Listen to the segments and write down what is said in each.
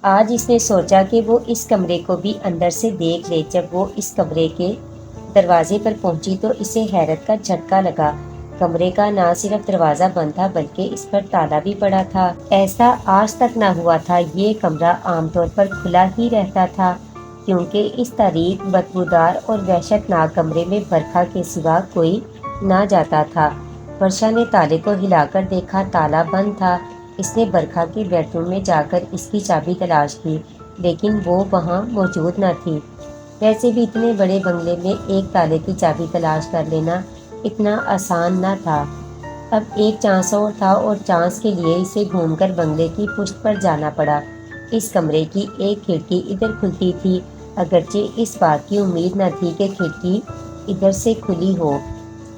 آج اس نے سوچا کہ وہ اس کمرے کو بھی اندر سے دیکھ لے۔ جب وہ اس کمرے کے دروازے پر پہنچی تو اسے حیرت کا جھٹکا لگا۔ کمرے کا نہ صرف دروازہ بند تھا بلکہ اس پر تالا بھی پڑا تھا۔ ایسا آج تک نہ ہوا تھا۔ یہ کمرہ عام طور پر کھلا ہی رہتا تھا کیونکہ اس تاریک، بدبودار اور وحشت ناک کمرے میں برکھا کے سوا کوئی نہ جاتا تھا۔ ورشا نے تالے کو ہلا کر دیکھا، تالا بند تھا۔ اس نے برکھا کے بیڈ روم میں جا کر اس کی چابی تلاش کی لیکن وہ وہاں موجود نہ تھی۔ ویسے بھی اتنے بڑے بنگلے میں ایک تالے کی چابی تلاش کر لینا اتنا آسان نہ تھا۔ اب ایک چانس اور تھا اور چانس کے لیے اسے گھوم کر بنگلے کی پشت پر جانا پڑا۔ اس کمرے کی ایک کھڑکی ادھر کھلتی تھی، اگرچہ اس بات کی امید نہ تھی کہ کھڑکی ادھر سے کھلی ہو۔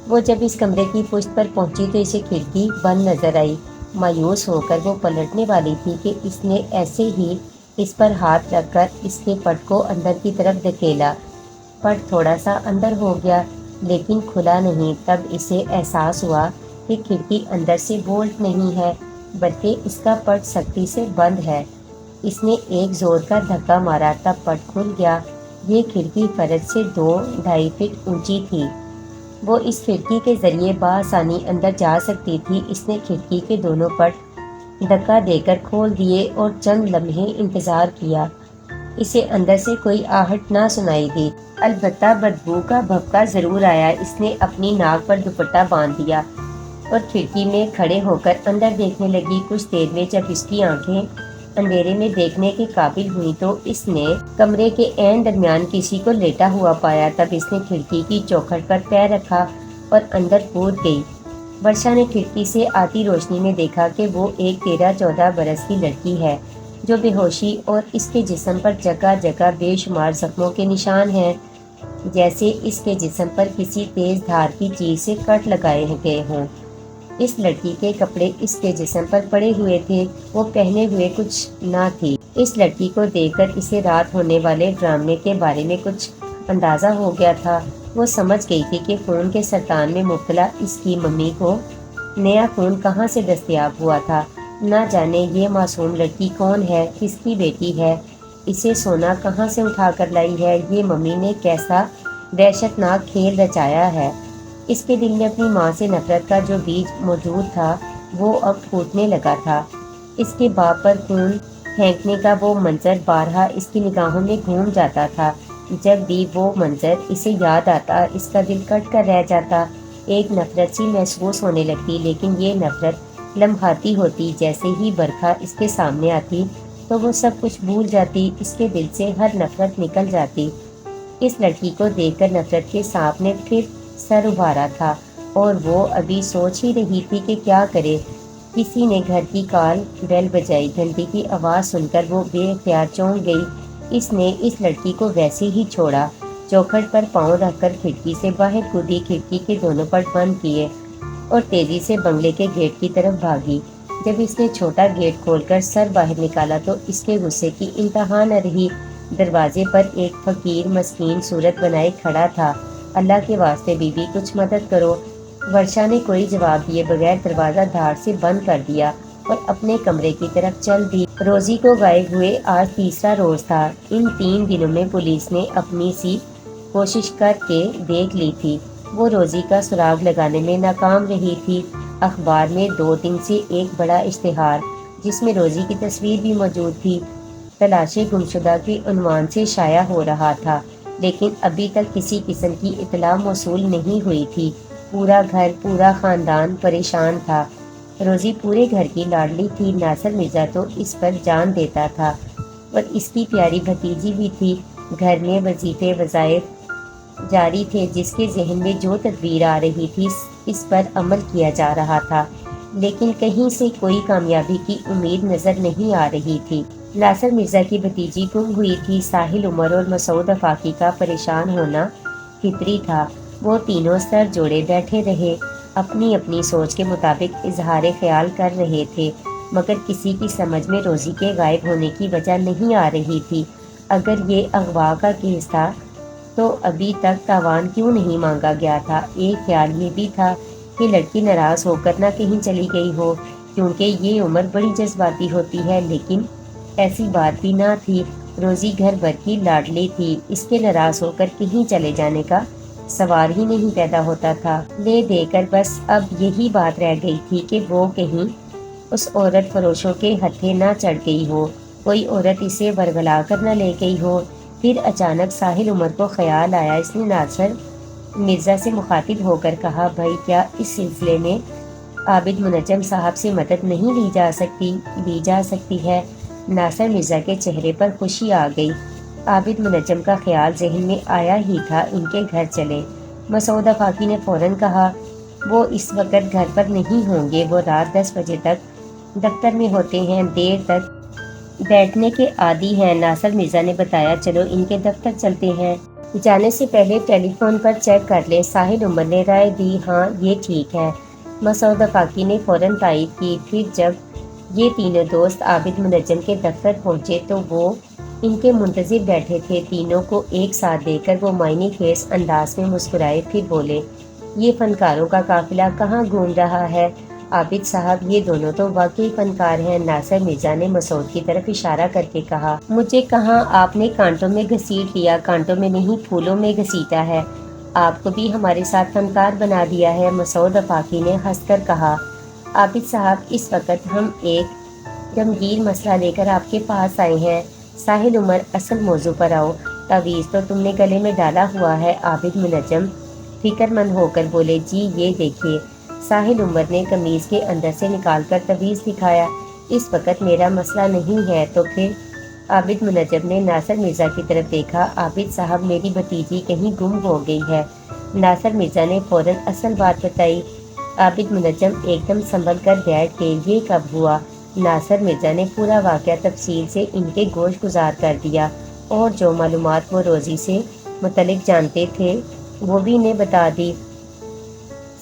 وہ جب اس کمرے کی پشت پر پہنچی تو اسے کھڑکی بند نظر آئی۔ مایوس ہو کر وہ پلٹنے والی تھی کہ اس نے ایسے ہی اس پر ہاتھ رکھ کر اس کے پٹ کو اندر کی طرف دھکیلا۔ پٹ تھوڑا سا اندر ہو گیا لیکن کھلا نہیں۔ تب اسے احساس ہوا کہ کھڑکی اندر سے بولٹ نہیں ہے بلکہ اس کا پٹ سختی سے بند ہے۔ اس نے ایک زور کا دھکا مارا، تب پٹ کھل گیا۔ یہ کھڑکی فرش سے 2-2.5 فٹ اونچی تھی۔ وہ اس کھڑکی کے ذریعے بآسانی اندر جا سکتی تھی۔ اس نے کھڑکی کے دونوں پٹ دھکا دے کر کھول دیے اور چند لمحے انتظار کیا۔ اسے اندر سے کوئی آہٹ نہ سنائی دی، البتہ بدبو کا بھپکا ضرور آیا۔ اس نے اپنی ناک پر دوپٹہ باندھ دیا اور کھڑکی میں کھڑے ہو کر اندر دیکھنے لگی۔ کچھ دیر میں جب اس کی آنکھیں اندھیرے میں دیکھنے کے قابل ہوئیں تو اس نے کمرے کے عین درمیان کسی کو لیٹا ہوا پایا۔ تب اس نے کھڑکی کی چوکھٹ پر پیر رکھا اور اندر کود گئی۔ ورشا نے کھڑکی سے آتی روشنی میں دیکھا کہ وہ ایک 13-14 برس کی لڑکی ہے جو بے ہوشی اور اس کے جسم پر جگہ جگہ بے شمار زخموں کے نشان ہیں، جیسے اس کے جسم پر کسی تیز دھار کی چیز سے کٹ لگائے گئے ہوں۔ اس لڑکی کے کپڑے اس کے جسم پر پڑے ہوئے تھے، وہ پہنے ہوئے کچھ نہ تھی۔ اس لڑکی کو دیکھ کر اسے رات ہونے والے ڈرامے کے بارے میں کچھ اندازہ ہو گیا تھا۔ وہ سمجھ گئی تھی کہ خون کے سرطان میں مبتلا اس کی ممی کو نیا خون کہاں سے دستیاب ہوا تھا۔ نہ جانے یہ معصوم لڑکی کون ہے، کس کی بیٹی ہے، اسے سونا کہاں سے اٹھا کر لائی ہے، یہ ممی نے کیسا وحشت ناک کھیل رچایا ہے۔ اس کے دل میں اپنی ماں سے نفرت کا جو بیج موجود تھا وہ اب پھوٹنے لگا تھا۔ اس کے باپ پر خون پھینکنے کا وہ منظر بارہا اس کی نگاہوں میں گھوم جاتا تھا۔ جب بھی وہ منظر اسے یاد آتا اس کا دل کٹ کر رہ جاتا۔ ایک نفرت سی محسوس ہونے لگتی لیکن یہ نفرت لمحاتی ہوتی۔ جیسے ہی برکھا اس کے سامنے آتی تو وہ سب کچھ بھول جاتی، اس کے دل سے ہر نفرت نکل جاتی۔ اس لڑکی کو دیکھ کر نفرت کے سانپ نے پھر سر ابھارا تھا اور وہ ابھی سوچ ہی رہی تھی کہ کیا کرے۔ کسی نے گھر کی کال بیل بجائی۔ گھنٹی کی آواز سن کر وہ بے اختیار چونک گئی۔ اس نے اس لڑکی کو ویسے ہی چھوڑا، چوکھٹ پر پاؤں رکھ کر کھڑکی سے باہر کودی، کھڑکی کے دونوں پٹ بند کیے اور تیزی سے بنگلے کے گیٹ کی طرف بھاگی۔ جب اس نے چھوٹا گیٹ کھول کر سر باہر نکالا تو اس کے غصے کی انتہا نہ رہی۔ دروازے پر ایک فقیر مسکین صورت بنائے کھڑا تھا۔ اللہ کے واسطے بی بی کچھ مدد کرو۔ ورشا نے کوئی جواب دیے بغیر دروازہ دھاڑ سے بند کر دیا اور اپنے کمرے کی طرف چل دی۔ روزی کو غائب ہوئے آج تیسرا روز تھا۔ ان 3 دنوں میں پولیس نے اپنی سی کوشش کر کے دیکھ لی تھی، وہ روزی کا سراغ لگانے میں ناکام رہی تھی۔ اخبار میں 2 دن سے ایک بڑا اشتہار جس میں روزی کی تصویر بھی موجود تھی، تلاش گمشدہ کے عنوان سے شائع ہو رہا تھا، لیکن ابھی تک کسی قسم کی اطلاع موصول نہیں ہوئی تھی۔ پورا گھر، پورا خاندان پریشان تھا۔ روزی پورے گھر کی لاڈلی تھی۔ ناصر مرزا تو اس پر جان دیتا تھا اور اس کی پیاری بھتیجی بھی تھی۔ گھر میں وظیفے وظائف جاری تھے، جس کے ذہن میں جو تدبیر آ رہی تھی اس پر عمل کیا جا رہا تھا، لیکن کہیں سے کوئی کامیابی کی امید نظر نہیں آ رہی تھی۔ ناصر مرزا کی بھتیجی گم ہوئی تھی۔ ساحل عمر اور مسعود آفاقی کا پریشان ہونا فطری تھا۔ وہ تینوں سر جوڑے بیٹھے رہے، اپنی اپنی سوچ کے مطابق اظہار خیال کر رہے تھے، مگر کسی کی سمجھ میں روزی کے غائب ہونے کی وجہ نہیں آ رہی تھی۔ اگر یہ اغوا کا کیس تھا تو ابھی تک تاوان کیوں نہیں مانگا گیا تھا؟ ایک خیال یہ بھی تھا کہ لڑکی ناراض ہو کر نہ کہیں چلی گئی ہو، کیونکہ یہ عمر بڑی جذباتی ہوتی ہے، لیکن ایسی بات بھی نہ تھی، روزی گھر بھر کی لاڈلی تھی، اس کے ناراض ہو کر کہیں چلے جانے کا سوال ہی نہیں پیدا ہوتا تھا۔ لے دے کر بس اب یہی بات رہ گئی تھی کہ وہ کہیں اس عورت فروشوں کے ہتھے نہ چڑھ گئی ہو، کوئی عورت اسے ورگلا کر نہ لے گئی ہو۔ پھر اچانک ساحل عمر کو خیال آیا، اس نے ناصر مرزا سے مخاطب ہو کر کہا، بھائی کیا اس سلسلے میں عابد منجم صاحب سے مدد نہیں لی جا سکتی ہے؟ ناصر مرزا کے چہرے پر خوشی آ گئی۔ عابد منجم کا خیال ذہن میں آیا ہی تھا، ان کے گھر چلے۔ مسعود آفاقی نے فوراً کہا، وہ اس وقت گھر پر نہیں ہوں گے، وہ رات 10 بجے تک دفتر میں ہوتے ہیں، دیر تک بیٹھنے کے عادی ہیں۔ ناصر مرزا نے بتایا، چلو ان کے دفتر چلتے ہیں۔ جانے سے پہلے ٹیلی فون پر چیک کر لیں۔ ساحل عمر نے رائے دی، ہاں یہ ٹھیک ہے۔ مسعود آفاقی نے فوراً تائید کی۔ پھر جب یہ تینوں دوست عابد منجم کے دفتر پہنچے تو وہ ان کے منتظر بیٹھے تھے۔ تینوں کو ایک ساتھ دیکھ کر وہ معنی خیز انداز میں مسکرائے، پھر بولے، یہ فنکاروں کا قافلہ کہاں گھوم رہا ہے؟ عابد صاحب، یہ دونوں تو واقعی فنکار ہیں۔ ناصر مرزا نے مسعود کی طرف اشارہ کر کے کہا، مجھے کہاں آپ نے کانٹوں میں گھسیٹ لیا، کانٹوں میں نہیں پھولوں میں گھسیٹا ہے، آپ کو بھی ہمارے ساتھ فنکار بنا دیا ہے۔ مسعود آفاقی نے ہنس کر کہا، عابد صاحب اس وقت ہم ایک غمگین مسئلہ لے کر آپ کے پاس آئے ہیں۔ ساحل عمر، اصل موضوع پر آؤ، تعویذ تو تم نے گلے میں ڈالا ہوا ہے۔ عابد منجم فکر مند ہو کر بولے، جی یہ دیکھیے۔ ساحل عمر نے قمیض کے اندر سے نکال کر تعویذ دکھایا۔ اس وقت میرا مسئلہ نہیں ہے تو پھر؟ عابد منجم نے ناصر مرزا کی طرف دیکھا، عابد صاحب میری بھتیجی کہیں گم ہو گئی ہے۔ ناصر مرزا نے فوراً اصل بات بتائی۔ عابد منجم ایک دم سنبھل کر بیٹھ گئے، یہ کب ہوا؟ ناصر مرزا نے پورا واقعہ تفصیل سے ان کے گوش گزار کر دیا، اور جو معلومات وہ روزی سے متعلق جانتے تھے وہ بھی انہیں بتا دی۔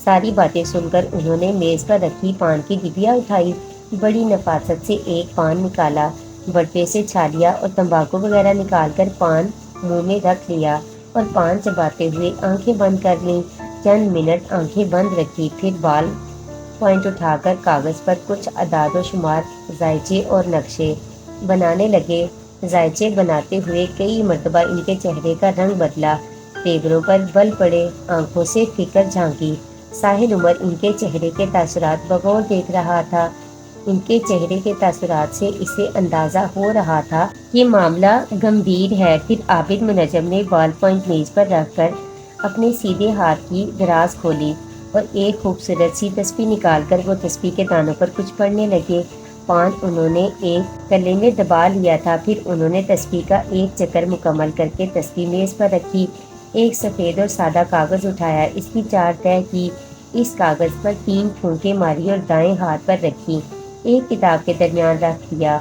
ساری باتیں سن کر انہوں نے میز پر رکھی پان کی ڈبیا اٹھائی، بڑی نفاست سے ایک پان نکالا، بٹوے سے چھالیا اور تمباکو وغیرہ نکال کر پان منہ میں رکھ لیا اور پان چباتے ہوئے آنکھیں بند کر لیں۔ چند منٹ آنکھیں بند رکھی، پھر بال پوائنٹ اٹھا کر کاغذ پر کچھ اعداد و شمار، ذائچے اور نقشے بنانے لگے۔ ذائچے بناتے ہوئے کئی مرتبہ ان کے چہرے کا رنگ بدلا، تیوروں پر بل پڑے، آنکھوں سے فکر جھانکی۔ ساحل عمر ان کے چہرے کے تاثرات بغور دیکھ رہا تھا۔ ان کے چہرے کے تاثرات سے اسے اندازہ ہو رہا تھا کہ معاملہ گمبھیر ہے۔ پھر عابد منجم نے بال پوائنٹ میز پر رکھ کر اپنے سیدھے ہاتھ کی دراز کھولی اور ایک خوبصورت سی تسبیح نکال کر وہ تسبیح کے دانوں پر کچھ پڑھنے لگے۔ پان انہوں نے ایک تلے میں دبا لیا تھا، پھر انہوں نے تسبیح کا ایک چکر مکمل کر کے تسبیح میز پر رکھی، ایک سفید اور سادہ کاغذ اٹھایا، اس کی 4 تہہ کی، اس کاغذ پر 3 پھونکے ماری اور دائیں ہاتھ پر رکھی، ایک کتاب کے درمیان رکھ دیا۔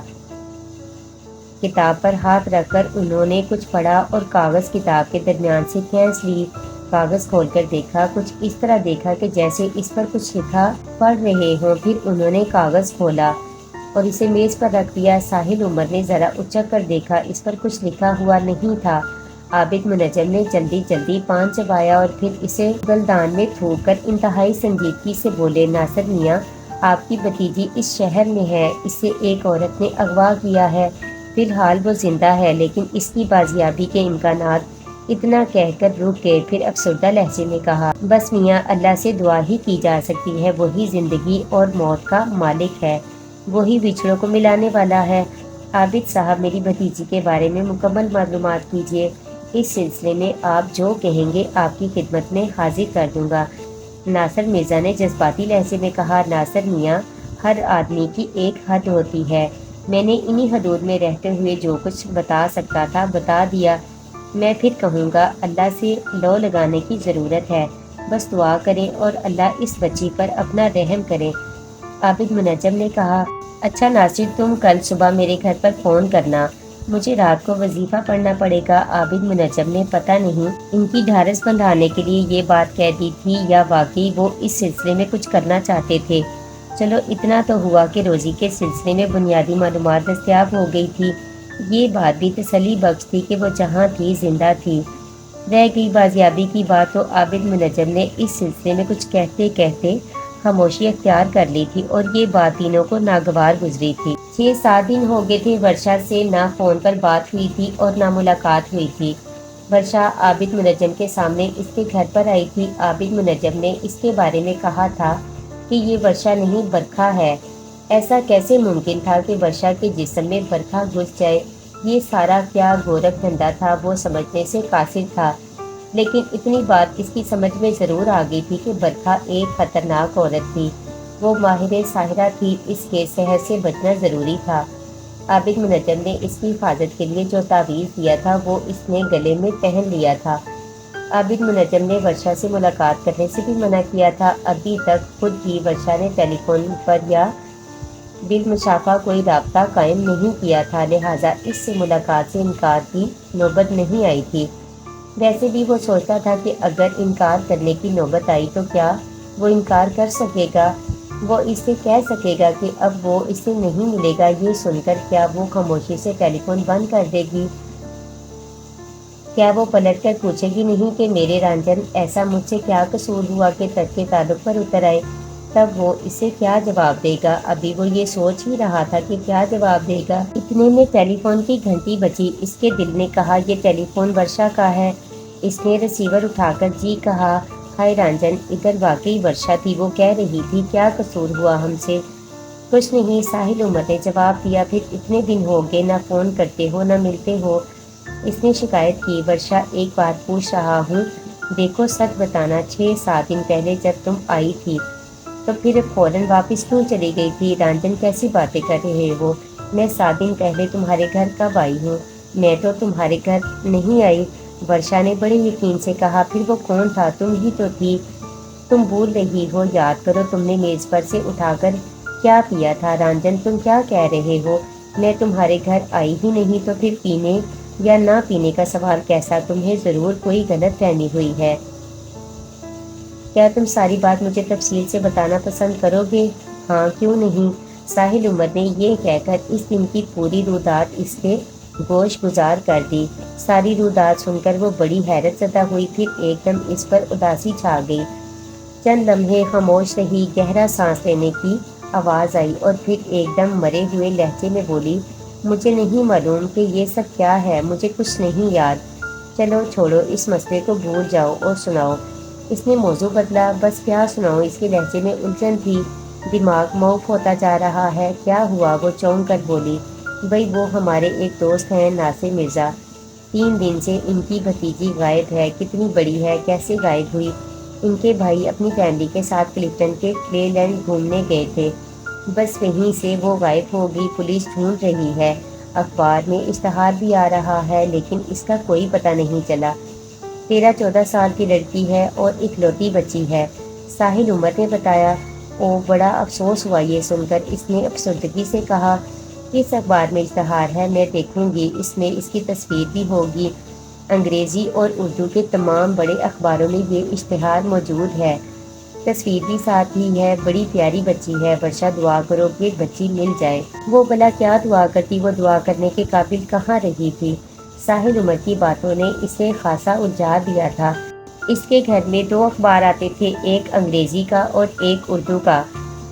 کتاب پر ہاتھ رکھ کر انہوں نے کچھ پڑھا اور کاغذ کتاب کے درمیان سے کھینچ لی۔ کاغذ کھول کر دیکھا، کچھ اس طرح دیکھا کہ جیسے اس پر کچھ لکھا پڑھ رہے ہوں۔ پھر انہوں نے کاغذ کھولا اور اسے میز پر رکھ دیا۔ ساحل عمر نے ذرا اچک کر دیکھا، اس پر کچھ لکھا ہوا نہیں تھا۔ عابد منجم نے جلدی جلدی پان چبایا اور پھر اسے گلدان میں تھوک کر انتہائی سنجیدگی سے بولے، ناصر میاں، آپ کی بھتیجی اس شہر میں ہے، اسے ایک عورت نے اغوا کیا ہے، فی الحال وہ زندہ ہے لیکن اس کی بازیابی کے امکانات۔ اتنا کہہ کر رک گئے، پھر افسردہ لہجے میں کہا، بس میاں، اللہ سے دعا ہی کی جا سکتی ہے، وہی زندگی اور موت کا مالک ہے، وہی بچھڑوں کو ملانے والا ہے۔ عابد صاحب، میری بھتیجی کے بارے میں مکمل معلومات کیجیے، اس سلسلے میں آپ جو کہیں گے آپ کی خدمت میں حاضر کر دوں گا۔ ناصر مرزا نے جذباتی لہجے میں کہا، ناصر میاں، ہر آدمی کی ایک حد ہوتی ہے، میں نے انہی حدود میں رہتے ہوئے جو کچھ بتا سکتا تھا بتا دیا۔ میں پھر کہوں گا، اللہ سے لو لگانے کی ضرورت ہے، بس دعا کریں اور اللہ اس بچی پر اپنا رحم کرے۔ عابد منجم نے کہا، اچھا ناصر، تم کل صبح میرے گھر پر فون کرنا، مجھے رات کو وظیفہ پڑھنا پڑے گا۔ عابد منجم نے پتہ نہیں ان کی ڈھارس بندھانے کے لیے یہ بات کہہ دی تھی یا واقعی وہ اس سلسلے میں کچھ کرنا چاہتے تھے۔ چلو اتنا تو ہوا کہ روزی کے سلسلے میں بنیادی معلومات دستیاب ہو گئی تھی، یہ بات بھی تسلی بخش تھی کہ وہ جہاں تھی زندہ تھی۔ رہ گئی بازیابی کی بات، تو عابد منجم نے اس سلسلے میں کچھ کہتے کہتے خاموشی اختیار کر لی تھی اور یہ بات تینوں کو ناگوار گزری تھی۔ 6-7 دن ہو گئے تھے ورشا سے نہ فون پر بات ہوئی تھی اور نہ ملاقات ہوئی تھی۔ ورشا عابد منجم کے سامنے اس کے گھر پر آئی تھی۔ عابد منجم نے اس کے بارے میں کہا تھا کہ یہ ورشا نہیں برکھا ہے۔ ایسا کیسے ممکن تھا کہ ورشا کے جسم میں برکھا گھس جائے؟ یہ سارا کیا گورکھ دھندا تھا وہ سمجھنے سے قاصر تھا، لیکن اتنی بات اس کی سمجھ میں ضرور آ گئی تھی کہ برکھا ایک خطرناک عورت تھی۔ وہ ماہر ساحرہ تھی، اس کے سحر سے بچنا ضروری تھا۔ عابد منجم نے اس کی حفاظت کے لیے جو تعویذ دیا تھا وہ اس نے گلے میں پہن لیا تھا۔ عابد منجم نے ورشا سے ملاقات کرنے سے بھی منع کیا تھا۔ ابھی تک خود بھی ورشا نے ٹیلی فون پر یا بالمشافہ کوئی رابطہ قائم نہیں کیا تھا، لہٰذا اس سے ملاقات سے انکار کی نوبت نہیں آئی تھی۔ ویسے بھی وہ سوچتا تھا کہ اگر انکار کرنے کی نوبت آئی تو کیا وہ انکار کر سکے گا؟ وہ اس سے کہہ سکے گا کہ اب وہ اس سے نہیں ملے گا؟ یہ سن کر کیا وہ خاموشی سے ٹیلی فون بند کر دے گی؟ کیا وہ پلٹ کر پوچھے گی نہیں کہ میرے رنجن ایسا مجھ سے کیا قصور ہوا کہ ترک کے تعلق پر اتر آئے؟ تب وہ اسے کیا جواب دے گا؟ ابھی وہ یہ سوچ ہی رہا تھا کہ کیا جواب دے گا۔ اتنے میں ٹیلی فون کی گھنٹی بجی۔ اس کے دل نے کہا یہ ٹیلی فون ورشا کا ہے۔ اس نے ریسیور اٹھا کر جی کہا، ہائے رنجن، ادھر واقعی ورشا تھی۔ وہ کہہ رہی تھی کیا قصور ہوا ہم سے؟ کچھ نہیں، ساحل عمر نے جواب دیا۔ پھر اتنے دن ہو گئے، نہ فون کرتے ہو نہ ملتے ہو۔ اس نے شکایت کی، ورشا ایک بات پوچھ رہا ہوں، دیکھو سچ بتانا، 6-7 دن پہلے جب تم آئی تھی تو پھر فوراً واپس کیوں چلی گئی تھی؟ رنجن کیسی باتیں کر رہے ہو؟ میں 7 دن پہلے تمہارے گھر کب آئی ہوں؟ میں تو تمہارے گھر نہیں آئی، ورشا نے بڑے یقین سے کہا۔ پھر وہ کون تھا؟ تم ہی تو تھی۔ تم بھول رہی ہو، یاد کرو تم نے میز پر سے اٹھا کر کیا پیا تھا؟ رنجن تم کیا کہہ رہے ہو؟ میں تمہارے گھر آئی ہی نہیں تو پھر پینے یا نہ پینے کا سوال کیسا؟ تمہیں ضرور کوئی غلط فہمی ہوئی ہے۔ کیا تم ساری بات مجھے تفصیل سے بتانا پسند کرو گے؟ ہاں کیوں نہیں؟ ساحل عمر نے یہ کہہ کر اس دن کی پوری رویداد اس کے گوش گزار کر دی۔ ساری رویداد سن کر وہ بڑی حیرت زدہ ہوئی، پھر ایک دم اس پر اداسی چھا گئی۔ چند لمحے خاموش رہی، گہرا سانس لینے کی آواز آئی اور پھر ایک دم مرے ہوئے لہجے میں بولی، مجھے نہیں معلوم کہ یہ سب کیا ہے، مجھے کچھ نہیں یاد۔ چلو چھوڑو اس مسئلے کو، بھول جاؤ اور سناؤ۔ اس نے موضوع بدلا۔ بس کیا سناؤ؟ اس کے لہجے میں الجھن تھی، دماغ موف ہوتا جا رہا ہے۔ کیا ہوا؟ وہ چونک کر بولی، بھئی وہ ہمارے ایک دوست ہیں ناصر مرزا، 3 دن سے ان کی بھتیجی غائب ہے۔ کتنی بڑی ہے، کیسے غائب ہوئی؟ ان کے بھائی اپنی فیملی کے ساتھ کلفٹن کے کلے لینڈ گھومنے گئے تھے، بس وہیں سے وہ غائب ہو گئی۔ پولیس ڈھونڈ رہی ہے، اخبار میں اشتہار بھی آ رہا ہے، لیکن اس کا کوئی پتہ نہیں چلا۔ 13-14 سال کی لڑکی ہے اور اکلوتی بچی ہے، ساحل عمر نے بتایا۔ او، بڑا افسوس ہوا یہ سن کر۔ اس نے افسردگی سے کہا، کس اخبار میں اشتہار ہے؟ میں دیکھوں گی، اس میں اس کی تصویر بھی ہوگی۔ انگریزی اور اردو کے تمام بڑے اخباروں میں یہ اشتہار موجود ہے، تصویر بھی ساتھ ہی ہے۔ بڑی پیاری بچی ہے، ورشا دعا کرو کہ بچی مل جائے۔ وہ بھلا کیا دعا کرتی؟ وہ دعا کرنے کے قابل کہاں رہی تھی؟ ساحل عمر کی باتوں نے اسے خاصا الجھا دیا تھا۔ اس کے گھر میں 2 اخبار آتے تھے، ایک انگریزی کا اور ایک اردو کا۔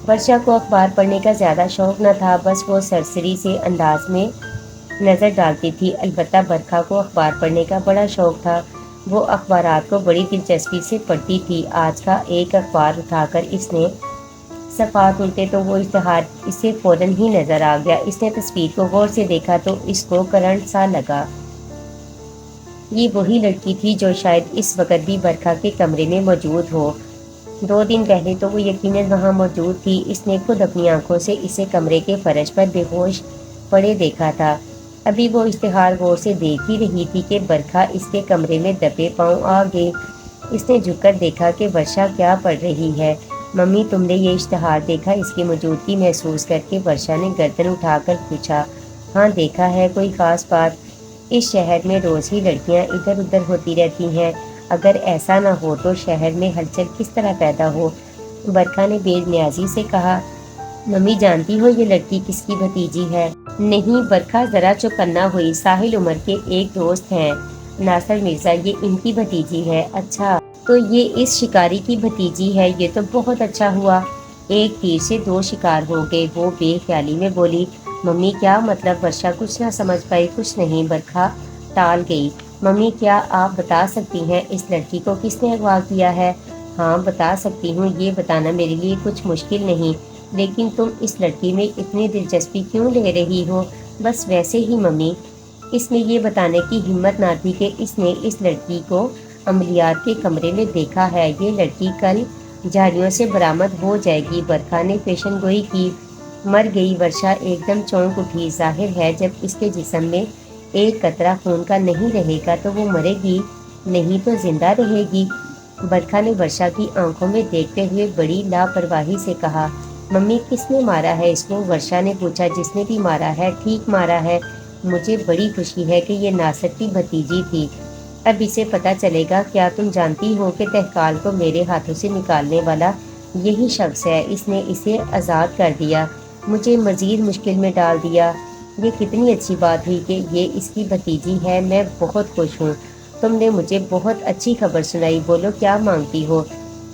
ورشا کو اخبار پڑھنے کا زیادہ شوق نہ تھا، بس وہ سرسری سے انداز میں نظر ڈالتی تھی۔ البتہ برکھا کو اخبار پڑھنے کا بڑا شوق تھا، وہ اخبارات کو بڑی دلچسپی سے پڑھتی تھی۔ آج کا ایک اخبار اٹھا کر اس نے صفحات الٹے تو وہ اشتہار اسے فوراً ہی نظر آ گیا۔ اس نے تصویر کو غور سے دیکھا تو اس کو کرنٹ سا لگا۔ یہ وہی لڑکی تھی جو شاید اس وقت بھی برکھا کے کمرے میں موجود ہو۔ 2 دن پہلے تو وہ یقیناً وہاں موجود تھی، اس نے خود اپنی آنکھوں سے اسے کمرے کے فرش پر بے ہوش پڑے دیکھا تھا۔ ابھی وہ اشتہار غور سے دیکھ ہی رہی تھی کہ برکھا اس کے کمرے میں دبے پاؤں آ گئی۔ اس نے جھک کر دیکھا کہ ورشا کیا پڑھ رہی ہے۔ ممی تم نے یہ اشتہار دیکھا؟ اس کی موجودگی محسوس کر کے ورشا نے گردن اٹھا کر پوچھا۔ ہاں دیکھا ہے، کوئی خاص بات؟ اس شہر میں روز ہی لڑکیاں ادھر ادھر ہوتی رہتی ہیں، اگر ایسا نہ ہو تو شہر میں ہلچل کس طرح پیدا ہو؟ برکھا نے بے نیازی سے کہا۔ ممی جانتی ہو یہ لڑکی کس کی بھتیجی ہے؟ نہیں، برکھا ذرا چوکنا ہوئی۔ ساحل عمر کے ایک دوست ہیں ناصر مرزا، یہ ان کی بھتیجی ہے۔ اچھا، تو یہ اس شکاری کی بھتیجی ہے، یہ تو بہت اچھا ہوا۔ ایک تیر سے دو شکار ہو گئے۔ وہ بے خیالی میں بولی، ممی کیا مطلب؟ ورشا کچھ نہ سمجھ پائی۔ کچھ نہیں، برکھا ٹال گئی۔ ممی کیا آپ بتا سکتی ہیں اس لڑکی کو کس نے اغوا کیا ہے؟ ہاں بتا سکتی ہوں، یہ بتانا میرے لیے کچھ مشکل نہیں، لیکن تم اس لڑکی میں اتنی دلچسپی کیوں لے رہی ہو؟ بس ویسے ہی ممی۔ اس میں یہ بتانے کی ہمت نہ تھی کہ اس نے اس لڑکی کو عملیات کے کمرے میں دیکھا ہے۔ یہ لڑکی کل جھاڑیوں سے برآمد ہو جائے گی۔ برکھا نے پیشن گوئی کی۔ مر گئی؟ ورشا ایک دم چونک اٹھی۔ ظاہر ہے جب اس کے جسم میں ایک قطرہ خون کا نہیں رہے گا تو وہ مرے گی، نہیں تو زندہ رہے گی۔ برکھا نے ورشا کی آنکھوں میں دیکھتے ہوئے بڑی لاپرواہی سے کہا، ممی کس نے مارا ہے اس کو؟ ورشا نے پوچھا، جس نے بھی مارا ہے ٹھیک مارا ہے۔ مجھے بڑی خوشی ہے کہ یہ ناصر کی بھتیجی تھی۔ اب اسے پتہ چلے گا۔ کیا تم جانتی ہو کہ تہکال کو میرے ہاتھوں سے نکالنے والا یہی شخص ہے؟ اس نے اسے آزاد کر دیا، مجھے مزید مشکل میں ڈال دیا۔ یہ کتنی اچھی بات ہوئی کہ یہ اس کی بھتیجی ہے۔ میں بہت خوش ہوں۔ تم نے مجھے بہت اچھی خبر سنائی۔ بولو کیا مانگتی ہو؟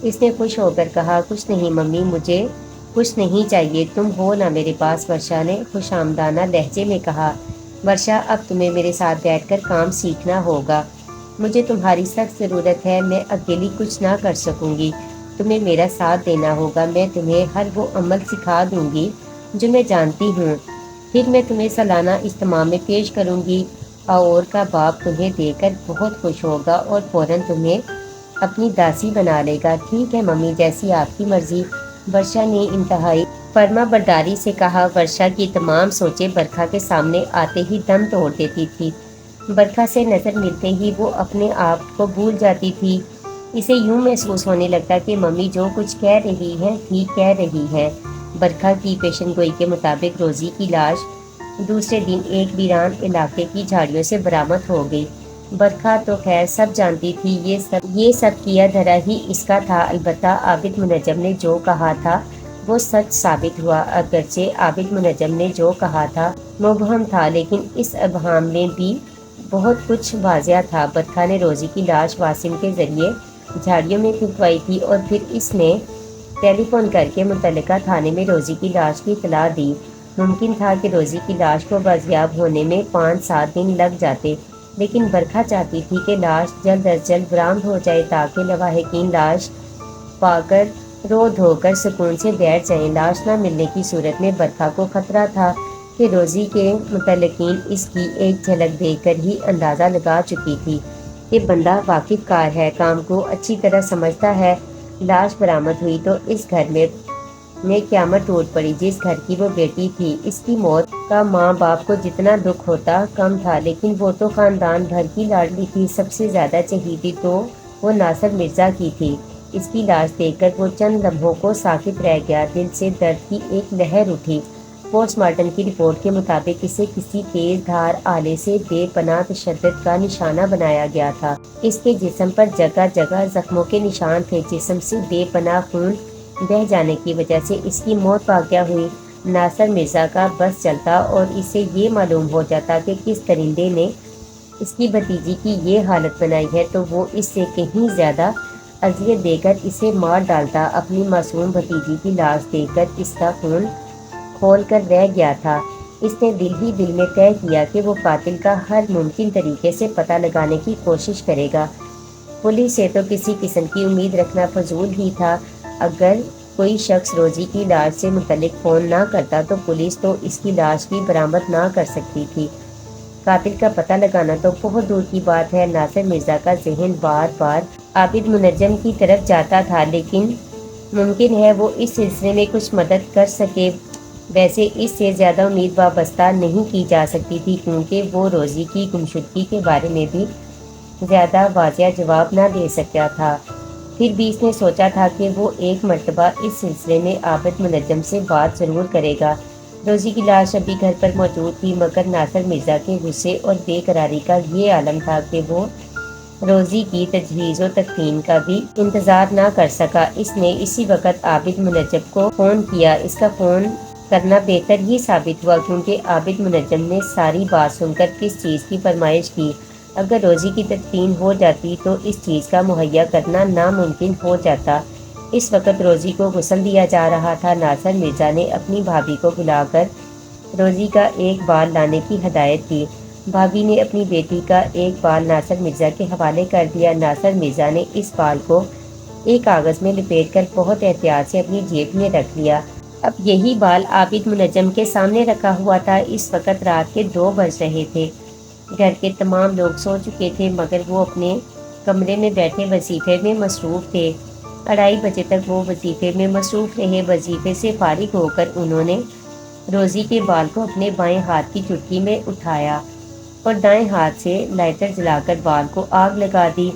اس نے خوش ہو کر کہا، کچھ نہیں ممی، مجھے کچھ نہیں چاہیے، تم ہو نا میرے پاس۔ ورشا نے خوش آمدانہ لہجے میں کہا، ورشا اب تمہیں میرے ساتھ بیٹھ کر کام سیکھنا ہوگا۔ مجھے تمہاری سخت ضرورت ہے، میں اکیلی کچھ نہ کر سکوں گی، تمہیں میرا ساتھ دینا ہوگا۔ میں تمہیں ہر وہ عمل سکھا دوں گی جو میں جانتی ہوں، پھر میں تمہیں سالانہ اجتماع میں پیش کروں گی۔ اور کا باپ تمہیں دے کر بہت خوش ہوگا اور فوراً تمہیں اپنی داسی بنا لے گا۔ ٹھیک ہے ممی، جیسی آپ کی مرضی، ورشا نے انتہائی فرما برداری سے کہا۔ ورشا کی تمام سوچیں برکھا کے سامنے آتے ہی دم توڑ دیتی تھی۔ برکھا سے نظر ملتے ہی وہ اپنے آپ کو بھول جاتی تھی۔ اسے یوں محسوس ہونے لگتا کہ ممی جو کچھ کہہ رہی ہے ٹھیک کہہ رہی ہے۔ برکھا کی پیشن گوئی کے مطابق روزی کی لاش دوسرے دن ایک ویران علاقے کی جھاڑیوں سے برآمد ہو گئی۔ برکھا تو خیر سب جانتی تھی، یہ سب کیا دھرا ہی اس کا تھا۔ البتہ عابد منجم نے جو کہا تھا وہ سچ ثابت ہوا۔ اگرچہ عابد منجم نے جو کہا تھا مبہم تھا، لیکن اس ابہام میں بھی بہت کچھ واضح تھا۔ برکھا نے روزی کی لاش واسم کے ذریعے جھاڑیوں میں پھینکوائی تھی اور پھر اس نے ٹیلی فون کر کے متعلقہ تھانے میں روزی کی لاش کی اطلاع دی۔ ممکن تھا کہ روزی کی لاش کو بازیاب ہونے میں 5-7 دن لگ جاتے، لیکن برکھا چاہتی تھی کہ لاش جلد از جلد برآمد ہو جائے تاکہ لواحقین لاش پا کر رو دھو کر سکون سے بیٹھ جائیں۔ لاش نہ ملنے کی صورت میں برکھا کو خطرہ تھا کہ روزی کے متعلقین اس کی ایک جھلک دیکھ کر ہی اندازہ لگا چکی تھی کہ بندہ واقف کار ہے، کام کو اچھی طرح سمجھتا ہے۔ لاش برآمد ہوئی تو اس گھر میں قیامت ٹوٹ پڑی۔ جس گھر کی وہ بیٹی تھی، اس کی موت کا ماں باپ کو جتنا دکھ ہوتا کم تھا، لیکن وہ تو خاندان بھر کی لاڈلی تھی۔ سب سے زیادہ چہیتی تو وہ ناصر مرزا کی تھی۔ اس کی لاش دیکھ کر وہ چند لمحوں کو ساکت رہ گیا۔ دل سے درد کی ایک لہر اٹھی۔ پوسٹ مارٹم کی رپورٹ کے مطابق اسے کسی تیز دھار آلے سے بے پناہ تشدد کا نشانہ بنایا گیا تھا۔ اس کے جسم پر جگہ جگہ زخموں کے نشان تھے۔ جسم سے بے پناہ خون بہہ جانے کی وجہ سے اس کی موت واقع ہوئی۔ ناصر مرزا کا بس چلتا اور اسے یہ معلوم ہو جاتا کہ کس درندے نے اس کی بھتیجی کی یہ حالت بنائی ہے تو وہ اس سے کہیں زیادہ اذیت دے کر اسے مار ڈالتا۔ اپنی معصوم بھتیجی کی لاش دیکھ کر اس کا خون کھول کر رہ گیا تھا۔ اس نے دل ہی دل میں طے کیا کہ وہ قاتل کا ہر ممکن طریقے سے پتہ لگانے کی کوشش کرے گا۔ پولیس سے تو کسی قسم کی امید رکھنا فضول ہی تھا۔ اگر کوئی شخص روزی کی لاش سے متعلق فون نہ کرتا تو پولیس تو اس کی لاش بھی برآمد نہ کر سکتی تھی۔ قاتل کا پتہ لگانا تو بہت دور کی بات ہے۔ ناصر مرزا کا ذہن بار بار عابد منجم کی طرف جاتا تھا، لیکن ممکن ہے وہ اس سلسلے میں کچھ مدد کر سکے۔ ویسے اس سے زیادہ امید وابستہ نہیں کی جا سکتی تھی، کیونکہ وہ روزی کی گمشدگی کے بارے میں بھی زیادہ واضح جواب نہ دے سکتا تھا۔ پھر بھی اس نے سوچا تھا کہ وہ ایک مرتبہ اس سلسلے میں عابد منجم سے بات ضرور کرے گا۔ روزی کی لاش ابھی گھر پر موجود تھی، مگر ناصر مرزا کے غصے اور بے قراری کا یہ عالم تھا کہ وہ روزی کی تجہیز و تکفین کا بھی انتظار نہ کر سکا۔ اس نے اسی وقت عابد منجم کو فون کیا۔ اس کا فون کرنا بہتر ہی ثابت ہوا، کیونکہ عابد منجم نے ساری بات سن کر کس چیز کی فرمائش کی۔ اگر روزی کی تدفین ہو جاتی تو اس چیز کا مہیا کرنا ناممکن ہو جاتا۔ اس وقت روزی کو غسل دیا جا رہا تھا۔ ناصر مرزا نے اپنی بھابھی کو بلا کر روزی کا ایک بال لانے کی ہدایت کی۔ بھابھی نے اپنی بیٹی کا ایک بال ناصر مرزا کے حوالے کر دیا۔ ناصر مرزا نے اس بال کو ایک کاغذ میں لپیٹ کر بہت احتیاط سے اپنی جیب میں رکھ لیا۔ اب یہی بال عابد منجم کے سامنے رکھا ہوا تھا۔ اس وقت رات کے 2 بج رہے تھے۔ گھر کے تمام لوگ سو چکے تھے مگر وہ اپنے کمرے میں بیٹھے وظیفے میں مصروف تھے۔ 2:30 بجے تک وہ وظیفے میں مصروف رہے۔ وظیفے سے فارغ ہو کر انہوں نے روزی کے بال کو اپنے بائیں ہاتھ کی چٹکی میں اٹھایا اور دائیں ہاتھ سے لائٹر جلا کر بال کو آگ لگا دی۔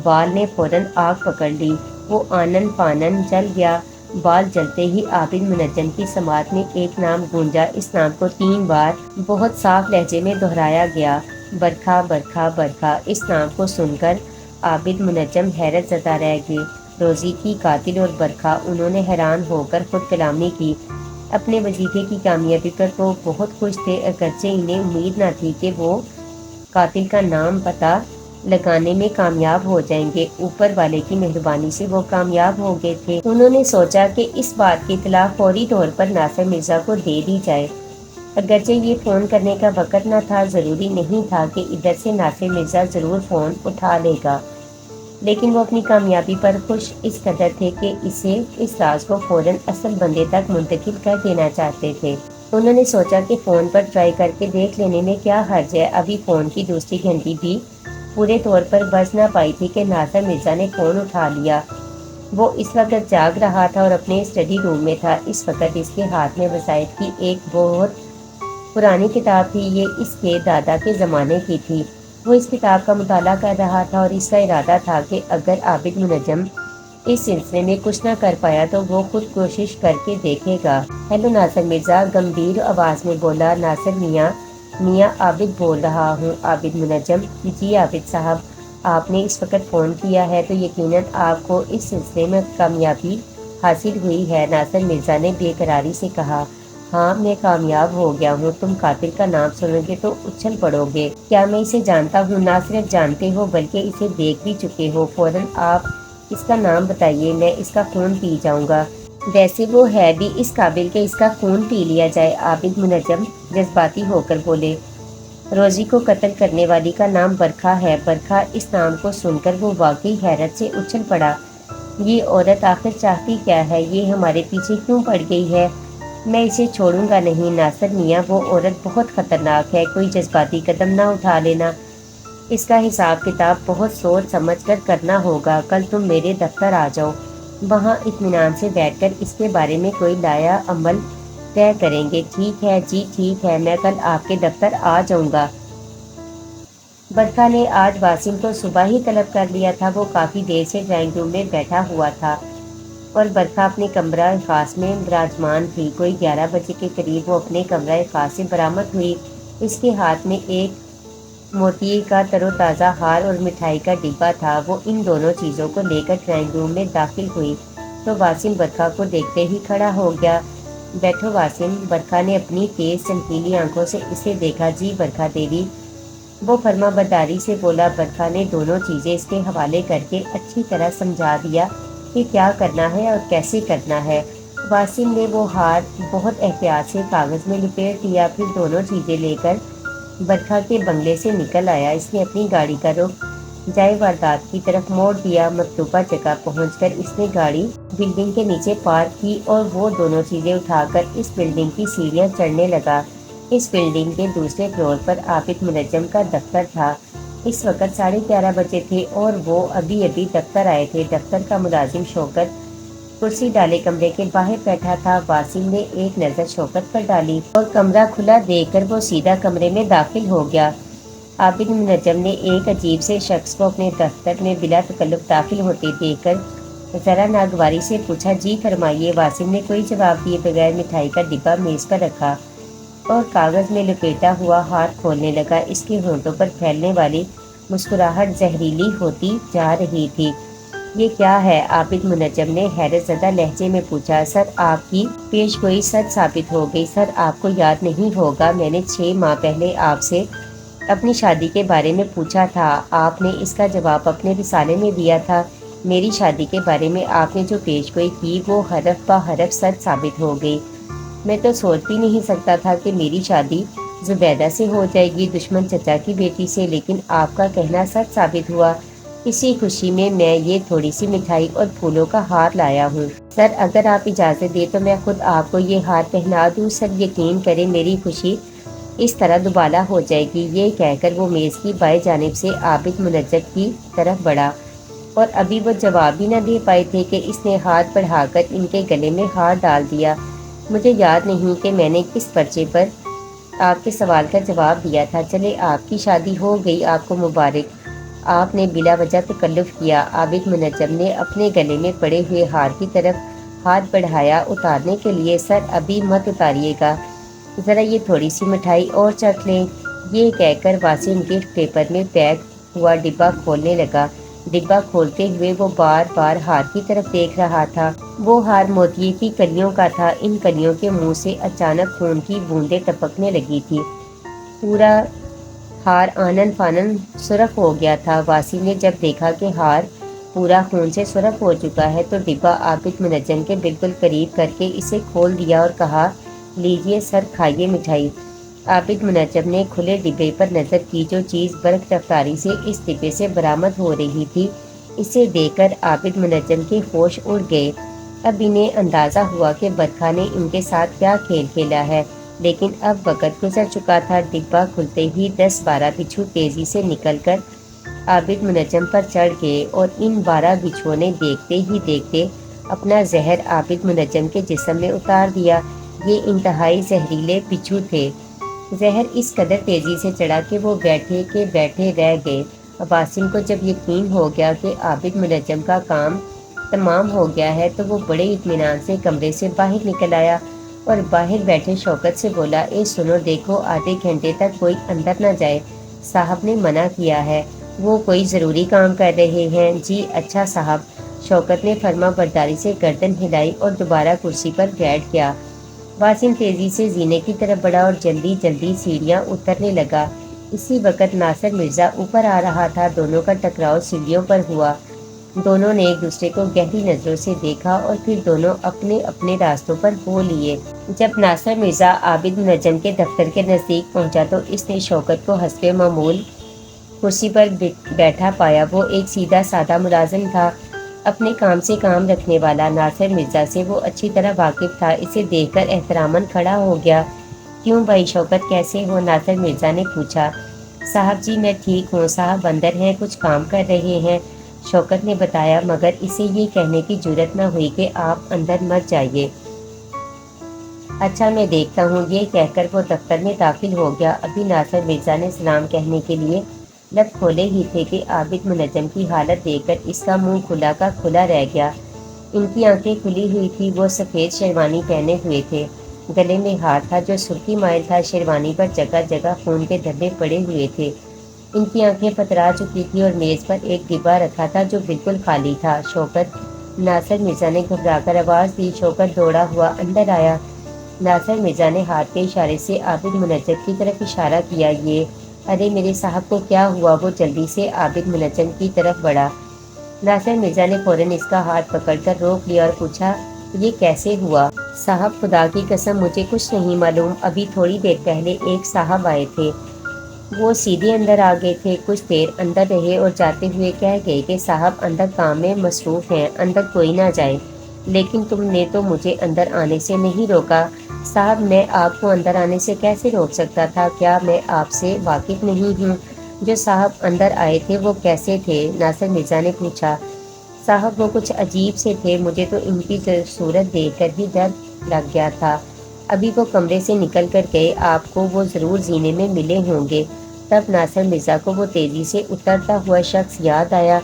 بال نے فوراً آگ پکڑ لی، وہ آنن پانن جل گیا۔ بال جلتے ہی عابد منجم کی سماعت میں ایک نام گونجا۔ اس نام کو 3 بار بہت صاف لہجے میں دہرایا گیا، برکھا برکھا برکھا۔ اس نام کو سن کر عابد منجم حیرت زدہ رہ گئے۔ روزی کی قاتل اور برکھا، انہوں نے حیران ہو کر خود کلامی کی۔ اپنے وظیفے کی کامیابی پر وہ بہت خوش تھے، اگرچہ انہیں امید نہ تھی کہ وہ قاتل کا نام پتہ لگانے میں کامیاب ہو جائیں گے۔ اوپر والے کی مہربانی سے وہ کامیاب ہو گئے تھے۔ انہوں نے سوچا کہ اس بات کی اطلاع فوری طور پر ناصر مرزا کو دے دی جائے۔ اگرچہ یہ فون کرنے کا وقت نہ تھا، ضروری نہیں تھا کہ ادھر سے ناصر مرزا ضرور فون اٹھا لے گا، لیکن وہ اپنی کامیابی پر خوش اس قدر تھے کہ اسے اس راز کو فوراً اصل بندے تک منتقل کر دینا چاہتے تھے۔ انہوں نے سوچا کہ فون پر ٹرائی کر کے دیکھ لینے میں کیا حرج ہے۔ ابھی فون کی دوسری گھنٹی بھی پورے طور پر بج نہ پائی تھی کہ ناصر مرزا نے فون اٹھا لیا۔ وہ اس وقت جاگ رہا تھا اور اپنے اسٹڈی روم میں تھا۔ اس وقت اس کے ہاتھ میں وسائط کی ایک بہت پرانی کتاب تھی۔ یہ اس کے دادا کے زمانے کی تھی۔ وہ اس کتاب کا مطالعہ کر رہا تھا اور اس کا ارادہ تھا کہ اگر عابد منجم اس سلسلے میں کچھ نہ کر پایا تو وہ خود کوشش کر کے دیکھے گا۔ ہیلو ناصر مرزا، گمبھیر آواز میں بولا ناصر میاں۔ میاں عابد بول رہا ہوں۔ عابد منجم: جی عابد صاحب، آپ نے اس وقت فون کیا ہے تو یقیناً آپ کو اس سلسلے میں کامیابی حاصل ہوئی ہے، ناصر مرزا نے بے قراری سے کہا۔ ہاں، میں کامیاب ہو گیا ہوں۔ تم قاتل کا نام سنو گے تو اچھل پڑو گے۔ کیا میں اسے جانتا ہوں؟ نہ صرف جانتے ہو بلکہ اسے دیکھ بھی چکے ہو۔ فوراً آپ اس کا نام بتائیے، میں اس کا خون پی جاؤں گا۔ ویسے وہ ہے بھی اس قابل کہ اس کا خون پی لیا جائے، عابد منجم جذباتی ہو کر بولے۔ روزی کو قتل کرنے والی کا نام برکھا ہے۔ برکھا، اس نام کو سن کر وہ واقعی حیرت سے اچھل پڑا۔ یہ عورت آخر چاہتی کیا ہے؟ یہ ہمارے پیچھے کیوں پڑ گئی ہے؟ میں اسے چھوڑوں گا نہیں ناصر میاں، وہ عورت بہت خطرناک ہے، کوئی جذباتی قدم نہ اٹھا لینا۔ اس کا حساب کتاب بہت سوچ سمجھ کر کرنا ہوگا۔ کل تم میرے دفتر آ جاؤ، وہاں اطمینان سے بیٹھ کر اس کے بارے میں کوئی لایا عمل طے کریں گے۔ ٹھیک ہے جی، ٹھیک ہے، میں کل آپ کے دفتر آ جاؤں گا۔ برکھا نے آج واسم کو صبح ہی طلب کر لیا تھا۔ وہ کافی دیر سے ڈرائنگ روم میں بیٹھا ہوا تھا اور برکھا اپنے کمرہ خاص میں براجمان تھی۔ کوئی 11 بجے کے قریب وہ اپنے کمرہ خاص سے برآمد ہوئی۔ اس کے ہاتھ میں ایک موتی کا تر و تازہ ہار اور مٹھائی کا ڈبہ تھا۔ وہ ان دونوں چیزوں کو لے کر ڈرائنگ روم میں داخل ہوئی تو واسم برکھا کو دیکھتے ہی کھڑا ہو گیا۔ بیٹھو واسم۔ برکھا نے اپنی تیز چمکیلی آنکھوں سے اسے دیکھا۔ جی برکھا دیوی، وہ فرما برداری سے بولا۔ برکھا نے دونوں چیزیں اس کے حوالے کر کے اچھی طرح سمجھا دیا کہ کیا کرنا ہے اور کیسے کرنا ہے۔ واسم نے وہ ہار بہت احتیاط سے کاغذ میں لپیٹ دیا، پھر دونوں چیزیں لے کر برکھا کے بنگلے سے نکل آیا۔ اس نے اپنی گاڑی کا رخ جائے واردات کی طرف موڑ دیا۔ مطلوبہ جگہ پہنچ کر اس نے گاڑی بلڈنگ کے نیچے پارک کی اور وہ دونوں چیزیں اٹھا کر اس بلڈنگ کی سیڑھیاں چڑھنے لگا۔ اس بلڈنگ کے دوسرے فلور پر عابد منجم کا دفتر تھا۔ اس وقت 11:30 بجے تھے اور وہ ابھی ابھی دفتر آئے تھے۔ دفتر کا ملازم شوکت کرسی ڈالے کمرے کے باہر بیٹھا تھا۔ واسم نے ایک نظر شوکت پر ڈالی اور کمرہ کھلا دیکھ کر وہ سیدھا کمرے میں داخل ہو گیا۔ عابد منجم نے ایک عجیب سے شخص کو اپنے دفتر میں بلا تکلف داخل ہوتے دیکھ کر ذرا ناگواری سے پوچھا۔ جی فرمائیے۔ واسم نے کوئی جواب دیے بغیر مٹھائی کا ڈبہ میز پر رکھا اور کاغذ میں لپیٹا ہوا ہاتھ کھولنے لگا۔ اس کے ہونٹوں پر پھیلنے والی مسکراہٹ زہریلی ہوتی جا رہی تھی۔ یہ کیا ہے؟ عابد منجم نے حیرت زدہ لہجے میں پوچھا۔ سر، آپ کی پیش گوئی سچ ثابت ہو گئی۔ سر، آپ کو یاد نہیں ہوگا میں نے 6 ماہ پہلے آپ سے اپنی شادی کے بارے میں پوچھا تھا۔ آپ نے اس کا جواب اپنے رسالے میں دیا تھا۔ میری شادی کے بارے میں آپ نے جو پیش گوئی کی وہ حرف بہ حرف سچ ثابت ہو گئی۔ میں تو سوچ بھی نہیں سکتا تھا کہ میری شادی زبیدہ سے ہو جائے گی، دشمن چچا کی بیٹی سے، لیکن آپ کا کہنا سچ ثابت ہوا۔ اسی خوشی میں یہ تھوڑی سی مٹھائی اور پھولوں کا ہار لایا ہوں۔ سر اگر آپ اجازت دیں تو میں خود آپ کو یہ ہار پہنا دوں۔ سر یقین کریں میری خوشی اس طرح دوبالا ہو جائے گی۔ یہ کہہ کر وہ میز کی بائیں جانب سے عابد منجم کی طرف بڑھا اور ابھی وہ جواب بھی نہ دے پائے تھے کہ اس نے ہاتھ بڑھا کر ان کے گلے میں ہار ڈال دیا۔ مجھے یاد نہیں کہ میں نے کس پرچے پر آپ کے سوال کا جواب دیا تھا۔ چلے آپ کی شادی ہو گئی، آپ کو مبارک۔ آپ نے بلا وجہ تکلف کیا۔ عابد منجم نے اپنے گلے میں پڑے ہوئے ہار کی طرف ہاتھ بڑھایا اتارنے کے لیے۔ سر ابھی مت اتاریے گا، ذرا یہ تھوڑی سی مٹھائی اور چکھ لیں۔ یہ کہہ کر واسم گفٹ پیپر میں پیک ہوا ڈبہ کھولنے لگا۔ ڈبہ کھولتے ہوئے وہ بار بار ہار کی طرف دیکھ رہا تھا۔ وہ ہار موتیے کی کلیوں کا تھا۔ ان کلیوں کے منہ سے اچانک خون کی بوندیں ٹپکنے لگی تھی۔ پورا ہار آنن فانن سرخ ہو گیا تھا۔ واسم نے جب دیکھا کہ ہار پورا خون سے سرخ ہو چکا ہے تو ڈبہ عابد منجم کے بالکل قریب کر کے اسے کھول دیا اور کہا، لیجئے سر، کھائیے مٹھائی۔ عابد منجم نے کھلے ڈبے پر نظر کی۔ جو چیز برق رفتاری سے اس ڈبے سے برآمد ہو رہی تھی اسے دیکھ کر عابد منجم کے ہوش اڑ گئے۔ اب انہیں اندازہ ہوا کہ برکھا نے ان کے ساتھ کیا کھیل کھیلا ہے، لیکن اب وقت گزر چکا تھا۔ ڈبہ کھلتے ہی 10-12 بچھو تیزی سے نکل کر عابد منجم پر چڑھ گئے اور ان 12 بچھوؤں نے دیکھتے ہی دیکھتے اپنا زہر عابد منجم کے جسم میں اتار دیا۔ یہ انتہائی زہریلے بچھو تھے۔ زہر اس قدر تیزی سے چڑھا کہ وہ بیٹھے کے بیٹھے رہ گئے۔ واسم کو جب یقین ہو گیا کہ عابد منجم کا کام تمام ہو گیا ہے تو وہ بڑے اطمینان سے کمرے سے باہر نکل آیا اور باہر بیٹھے شوکت سے بولا، اے سنو، دیکھو آدھے گھنٹے تک کوئی اندر نہ جائے، صاحب نے منع کیا ہے، وہ کوئی ضروری کام کر رہے ہیں۔ جی اچھا صاحب۔ شوکت نے فرما برداری سے گردن ہلائی اور دوبارہ کرسی پر بیٹھ گیا۔ واسم تیزی سے زینے کی طرف بڑھا اور جلدی جلدی سیڑھیاں اترنے لگا۔ اسی وقت ناصر مرزا اوپر آ رہا تھا۔ دونوں کا ٹکراؤ سیڑھیوں پر ہوا۔ دونوں نے ایک دوسرے کو گہری نظروں سے دیکھا اور پھر دونوں اپنے اپنے راستوں پر ہو لیے۔ جب ناصر مرزا عابد منجم کے دفتر کے نزدیک پہنچا تو اس نے شوکت کو حسب معمول کرسی پر بیٹھا پایا۔ وہ ایک سیدھا سادہ ملازم تھا، اپنے کام سے کام رکھنے والا۔ ناصر مرزا سے وہ اچھی طرح واقف تھا۔ اسے دیکھ کر احتراماً کھڑا ہو گیا۔ کیوں بھائی شوکت، کیسے ہو؟ ناصر مرزا نے پوچھا۔ صاحب جی میں ٹھیک ہوں، صاحب اندر ہیں، کچھ کام کر رہے ہیں، شوکت نے بتایا، مگر اسے یہ کہنے کی جرأت نہ ہوئی کہ آپ اندر مت جائیے۔ اچھا میں دیکھتا ہوں، یہ کہہ کر وہ دفتر میں داخل ہو گیا۔ ابھی ناصر مرزا نے سلام کہنے کے لیے لب کھولے ہی تھے کہ عابد منجم کی حالت دیکھ کر اس کا منہ کھلا کا کھلا رہ گیا۔ ان کی آنکھیں کھلی ہوئی تھی۔ وہ سفید شیروانی پہنے ہوئے تھے، گلے میں ہار تھا جو سرخی مائل تھا، شیروانی پر جگہ جگہ خون کے دھبے پڑے ہوئے تھے۔ ان کی آنکھیں پترا چکی تھی اور میز پر ایک ڈبہ رکھا تھا جو بالکل خالی تھا۔ شوکت، ناصر مرزا نے گھبرا کر آواز دی۔ شوکت دوڑا ہوا اندر آیا۔ ناصر مرزا نے ہاتھ کے اشارے سے عابد منجم کی طرف اشارہ کیا۔ یہ ارے میرے صاحب کو کیا ہوا؟ وہ جلدی سے عابد منجم کی طرف بڑھا۔ ناصر مرزا نے فوراً اس کا ہاتھ پکڑ کر روک لیا اور پوچھا، یہ کیسے ہوا؟ صاحب خدا کی قسم مجھے کچھ نہیں معلوم، ابھی تھوڑی دیر پہلے ایک صاحب آئے تھے، وہ سیدھے اندر آ گئے تھے، کچھ دیر اندر رہے اور جاتے ہوئے کہہ گئے کہ صاحب اندر کام میں مصروف ہیں، اندر کوئی نہ جائے، لیکن تم نے تو مجھے اندر آنے سے نہیں روکا۔ صاحب میں آپ کو اندر آنے سے کیسے روک سکتا تھا؟ کیا میں آپ سے واقف نہیں ہوں؟ جو صاحب اندر آئے تھے وہ کیسے تھے؟ ناصر مرزا نے پوچھا۔ صاحب وہ کچھ عجیب سے تھے، مجھے تو ان کی صورت دیکھ کر ہی ڈر لگ گیا تھا۔ ابھی وہ کمرے سے نکل کر گئے، آپ کو وہ ضرور زینے میں ملے ہوں گے۔ تب ناصر مرزا کو وہ تیزی سے اترتا ہوا شخص یاد آیا۔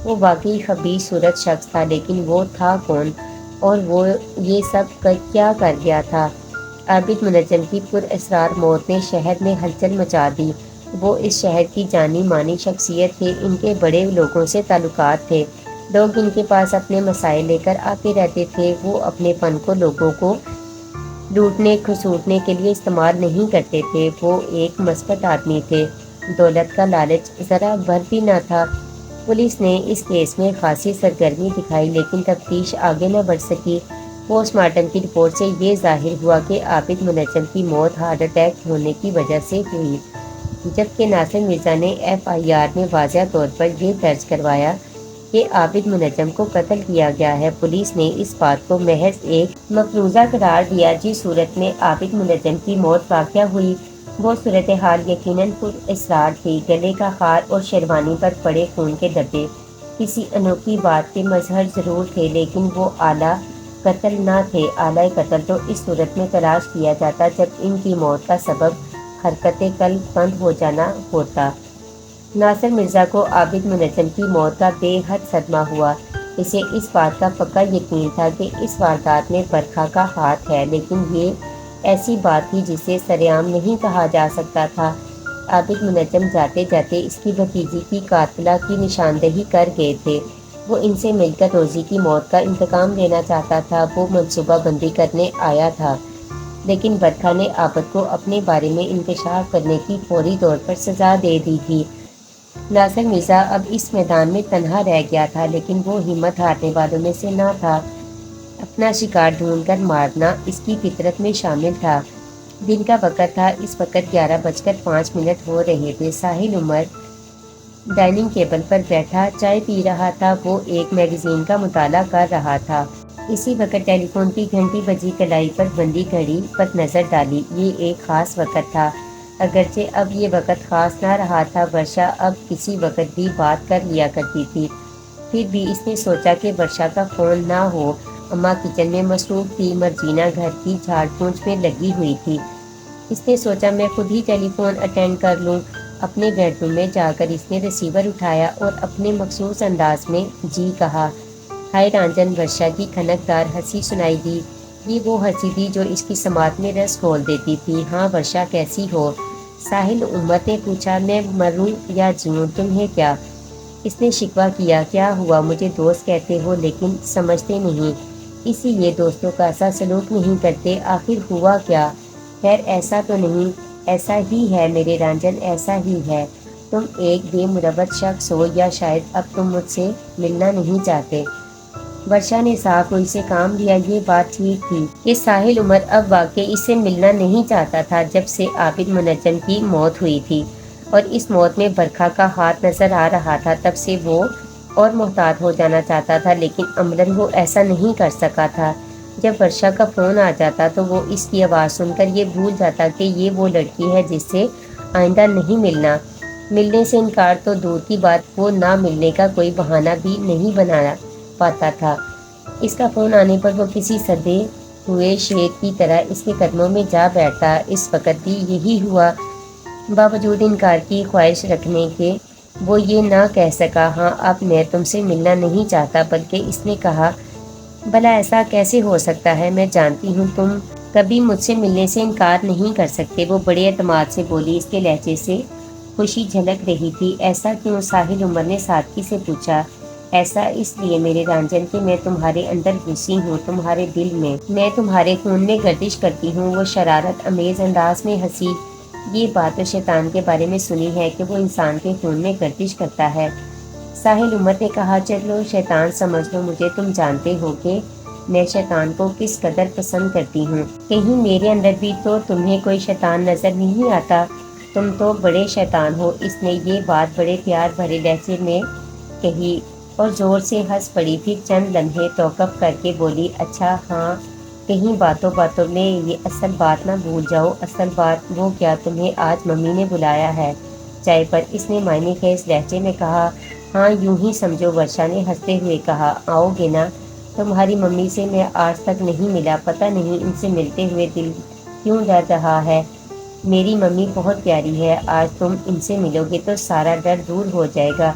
وہ واقعی خبیث صورت شخص تھا، لیکن وہ تھا کون اور وہ یہ سب کیا کر گیا تھا؟ عابد منجم کی پراسرار موت نے شہر میں ہلچل مچا دی۔ وہ اس شہر کی جانی مانی شخصیت تھے، ان کے بڑے لوگوں سے تعلقات تھے، لوگ ان کے پاس اپنے مسائل لے کر آتے رہتے تھے۔ وہ اپنے فن کو لوگوں کو لوٹنے کھسوٹنے کے لیے استعمال نہیں کرتے تھے۔ وہ ایک مثبت آدمی تھے، دولت کا لالچ ذرا بھر بھی نہ تھا۔ پولیس نے اس کیس میں خاصی سرگرمی دکھائی لیکن تفتیش آگے نہ بڑھ سکی۔ پوسٹ مارٹم کی رپورٹ سے یہ ظاہر ہوا کہ عابد منجم کی موت ہارٹ اٹیک ہونے کی وجہ سے ہوئی، جبکہ ناصر مرزا نے FIR میں واضح طور پر یہ درج کروایا کہ عابد منجم کو قتل کیا گیا ہے۔ پولیس نے اس بات کو محض ایک مفروضہ قرار دیا جس صورت میں عابد منجم کی موت واقع ہوئی وہ صورتحال یقیناً پراسرار تھی۔ گلے کا ہار اور شیروانی پر پڑے خون کے دھبے کسی انوکھی بات کے مظہر ضرور تھے لیکن وہ اعلیٰ قتل نہ تھے۔ اعلیٰ قتل تو اس صورت میں تلاش کیا جاتا جب ان کی موت کا سبب حرکت قلب بند ہو جانا ہوتا۔ ناصر مرزا کو عابد منجم کی موت کا بے حد صدمہ ہوا۔ اسے اس بات کا پکا یقین تھا کہ اس واردات میں برکھا کا ہاتھ ہے، لیکن یہ ایسی بات تھی جسے سرعام نہیں کہا جا سکتا تھا۔ عابد منجم جاتے جاتے اس کی بھتیجی کی قاتلہ کی نشاندہی کر گئے تھے۔ وہ ان سے مل کر روزی کی موت کا انتقام لینا چاہتا تھا۔ وہ منصوبہ بندی کرنے آیا تھا لیکن برکھا نے عابد کو اپنے بارے میں انکشاف کرنے کی فوری طور پر سزا دے دی تھی۔ ناصر مرزا اب اس میدان میں تنہا رہ گیا تھا لیکن وہ ہمت ہارنے والوں میں سے نہ تھا۔ اپنا شکار ڈھونڈ کر مارنا اس کی فطرت میں شامل تھا۔ دن کا وقت تھا۔ اس وقت 11:05 ہو رہے تھے۔ ساحل عمر ڈائننگ ٹیبل پر بیٹھا چائے پی رہا تھا۔ وہ ایک میگزین کا مطالعہ کر رہا تھا۔ اسی وقت ٹیلی فون کی گھنٹی بجی۔ کلائی پر بندی گھڑی پر نظر ڈالی۔ یہ ایک خاص وقت تھا، اگرچہ اب یہ وقت خاص نہ رہا تھا۔ ورشا اب کسی وقت بھی بات کر لیا کرتی تھی۔ پھر بھی اس نے سوچا کہ ورشا کا فون نہ ہو۔ اماں کچن میں مصروف تھی، مرجینا گھر کی جھاڑ پونچھ میں لگی ہوئی تھی۔ اس نے سوچا میں خود ہی ٹیلی فون اٹینڈ کر لوں۔ اپنے بیڈ روم میں جا کر اس نے ریسیور اٹھایا اور اپنے مخصوص انداز میں جی کہا۔ ہائے رانجن! ورشا کی کھنکدار ہنسی سنائی دی۔ یہ وہ ہنسی تھی جو اس کی سماعت میں رس گھول دیتی تھی۔ ہاں ورشا، کیسی ہو؟ ساحل عمر نے پوچھا۔ میں مروں یا جیوں، تمہیں کیا؟ اس نے شکوہ کیا۔ کیا ہوا؟ مجھے دوست کہتے ہو لیکن سمجھتے نہیں، اسی لیے دوستوں کا ایسا سلوک نہیں کرتے۔ آخر ہوا کیا؟ خیر ایسا تو نہیں، ایسا ہی ہے میرے رانجن، ایسا ہی ہے۔ تم ایک بے مروت شخص ہو یا شاید اب تم مجھ سے ملنا نہیں چاہتے۔ ورشا نے صاف روئی سے کام لیا۔ یہ بات ٹھیک تھی کہ ساحل عمر اب واقعی اس سے ملنا نہیں چاہتا تھا۔ جب سے عابد منجم کی موت ہوئی تھی اور اس موت میں برکھا کا ہاتھ نظر آ رہا تھا تب سے وہ اور محتاط ہو جانا چاہتا تھا، لیکن عملاً وہ ایسا نہیں کر سکا تھا۔ جب ورشا کا فون آ جاتا تو وہ اس کی آواز سن کر یہ بھول جاتا کہ یہ وہ لڑکی ہے جس سے آئندہ نہیں ملنا۔ ملنے سے انکار تو دور کی بات، وہ نہ ملنے کا کوئی بہانہ بھی نہیں بنا پاتا تھا۔ اس کا فون آنے پر وہ کسی سدے ہوئے شیر کی طرح اس کے قدموں میں جا بیٹھتا۔ اس وقت بھی یہی ہوا۔ باوجود انکار کی خواہش رکھنے کے وہ یہ نہ کہہ سکا ہاں اب میں تم سے ملنا نہیں چاہتا، بلکہ اس نے کہا بھلا ایسا کیسے ہو سکتا ہے؟ میں جانتی ہوں تم کبھی مجھ سے ملنے سے انکار نہیں کر سکتے۔ وہ بڑے اعتماد سے بولی۔ اس کے لہجے سے خوشی جھلک رہی تھی۔ ایسا کیوں؟ ساحل عمر نے سادگی سے پوچھا۔ ایسا اس لیے میرے رانجن کہ میں تمہارے اندر گھسی ہوں، تمہارے دل میں تمہارے خون میں گردش کرتی ہوں۔ وہ شرارت امیز انداز میں ہنسی۔ یہ بات تو شیطان کے بارے میں سنی ہے کہ وہ انسان کے خون میں گردش کرتا ہے۔ ساحل عمر نے کہا چلو شیطان سمجھ لو مجھے، تم جانتے ہو کہ میں شیطان کو کس قدر پسند کرتی ہوں۔ کہیں میرے اندر بھی تو تمہیں کوئی شیطان نظر نہیں آتا؟ تم تو بڑے شیطان ہو۔ اس نے یہ بات بڑے پیار بھرے لہجے میں کہی اور زور سے ہنس پڑی۔ پھر چند لمحے توقف کر کے بولی اچھا ہاں، کہیں باتوں باتوں میں یہ اصل بات نہ بھول جاؤ۔ اصل بات وہ کیا؟ تمہیں آج ممی نے بلایا ہے چائے پر؟ اس نے معنی خیز لہجے میں کہا۔ ہاں یوں ہی سمجھو، ورشا نے ہنستے ہوئے کہا۔ آؤ گے نا؟ تمہاری ممی سے میں آج تک نہیں ملا، پتہ نہیں ان سے ملتے ہوئے دل کیوں ڈر رہا ہے۔ میری ممی بہت پیاری ہے، آج تم ان سے ملو گے تو سارا ڈر دور ہو جائے گا،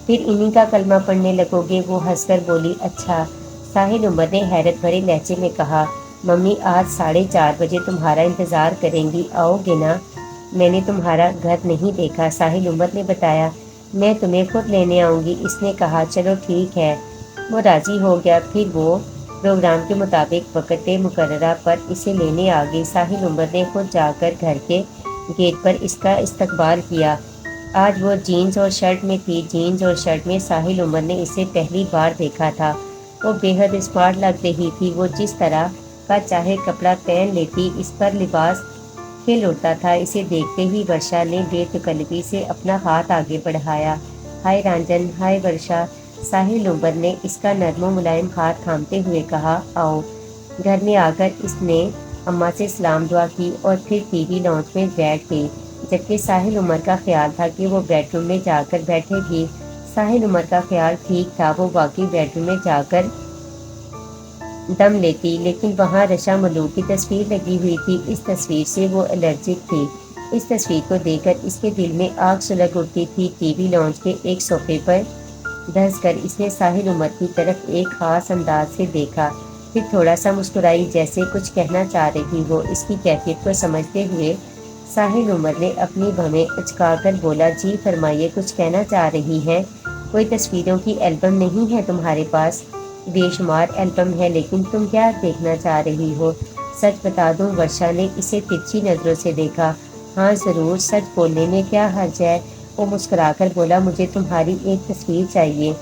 پھر انہی کا کلمہ پڑھنے لگو گے۔ وہ ہنس کر بولی اچھا۔ ساحل عمر نے حیرت بھرے لہجے میں کہا ممی آج 4:30 بجے تمہارا انتظار کریں گی، آؤ گے نا؟ میں نے تمہارا گھر نہیں دیکھا، ساحل عمر نے بتایا۔ میں تمہیں خود لینے آؤں گی، اس نے کہا۔ چلو ٹھیک ہے۔ وہ راضی ہو گیا۔ پھر وہ پروگرام کے مطابق وقت مقررہ پر اسے لینے آ گئی۔ ساحل عمر نے خود جا کر گھر کے گیٹ پر اس کا استقبال کیا۔ آج وہ جینز اور شرٹ میں تھی۔ جینز اور شرٹ میں ساحل عمر نے اسے پہلی بار دیکھا تھا۔ وہ بے حد اسمارٹ لگ رہی تھی۔ وہ جس طرح کا چاہے کپڑا پہن لیتی، اس پر لباس کھل اٹھتا تھا۔ اسے دیکھتے ہی ورشا نے بے تکلفی سے اپنا ہاتھ آگے بڑھایا۔ ہائے رانجن، ہائے ورشا، ساحل عمر نے اس کا نرم و ملائم ہاتھ تھامتے ہوئے کہا، آؤ۔ گھر میں آ کر اس نے اماں سے سلام دعا کی اور پھر ٹی وی لاؤنج میں بیٹھ گئی، جبکہ ساحل عمر کا خیال تھا کہ وہ بیڈ روم میں جا کر بیٹھے گی۔ ساحل عمر کا خیال ٹھیک تھا، وہ واقعی بیڈ روم میں جا کر دم لیتی، لیکن وہاں رشا ملوک کی تصویر لگی ہوئی تھی۔ اس تصویر سے وہ الرجک تھی۔ اس تصویر کو دیکھ کر اس کے دل میں آگ سلگ اٹھتی تھی۔ ٹی وی لاؤنج کے ایک صوفے پر دھنس کر اس نے ساحل عمر کی طرف ایک خاص انداز سے دیکھا، پھر تھوڑا سا مسکرائی جیسے کچھ کہنا چاہ رہی ہو۔ اس کی کیفیت کو سمجھتے ہوئے ساحل عمر نے اپنی بھویں اچکا کر بولا، جی فرمائیے، کچھ کہنا چاہ رہی ہیں؟ کوئی تصویروں کی البم نہیں ہے تمہارے پاس؟ بے شمار البم ہے، لیکن تم کیا دیکھنا چاہ رہی ہو؟ سچ بتا دوں؟ ورشا نے اسے ترچھی نظروں سے دیکھا۔ ہاں ضرور، سچ بولنے میں کیا حرج ہے؟ وہ مسکرا کر بولا، مجھے تمہاری ایک تصویر چاہیے۔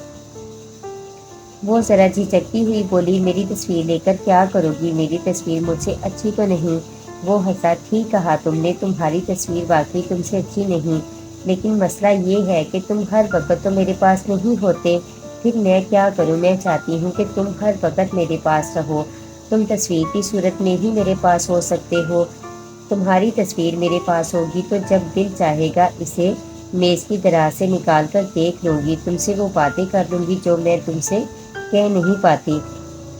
وہ ذرا جھجکتی ہوئی بولی، میری تصویر لے کر کیا کرو گی؟ میری تصویر مجھ سے اچھی تو نہیں؟ وہ ہنسا، ٹھیک کہا تم نے، تمہاری تصویر واقعی تم سے اچھی نہیں، لیکن مسئلہ یہ ہے کہ تم ہر وقت تو میرے پاس نہیں ہوتے۔ پھر میں کیا کروں؟ میں چاہتی ہوں کہ تم ہر وقت میرے پاس رہو۔ تم تصویر کی صورت میں ہی میرے پاس ہو سکتے ہو۔ تمہاری تصویر میرے پاس ہوگی تو جب دل چاہے گا اسے میز کی دراز سے نکال کر دیکھ لوں گی، تم سے وہ باتیں کر لوں گی جو میں تم سے کہہ نہیں پاتی۔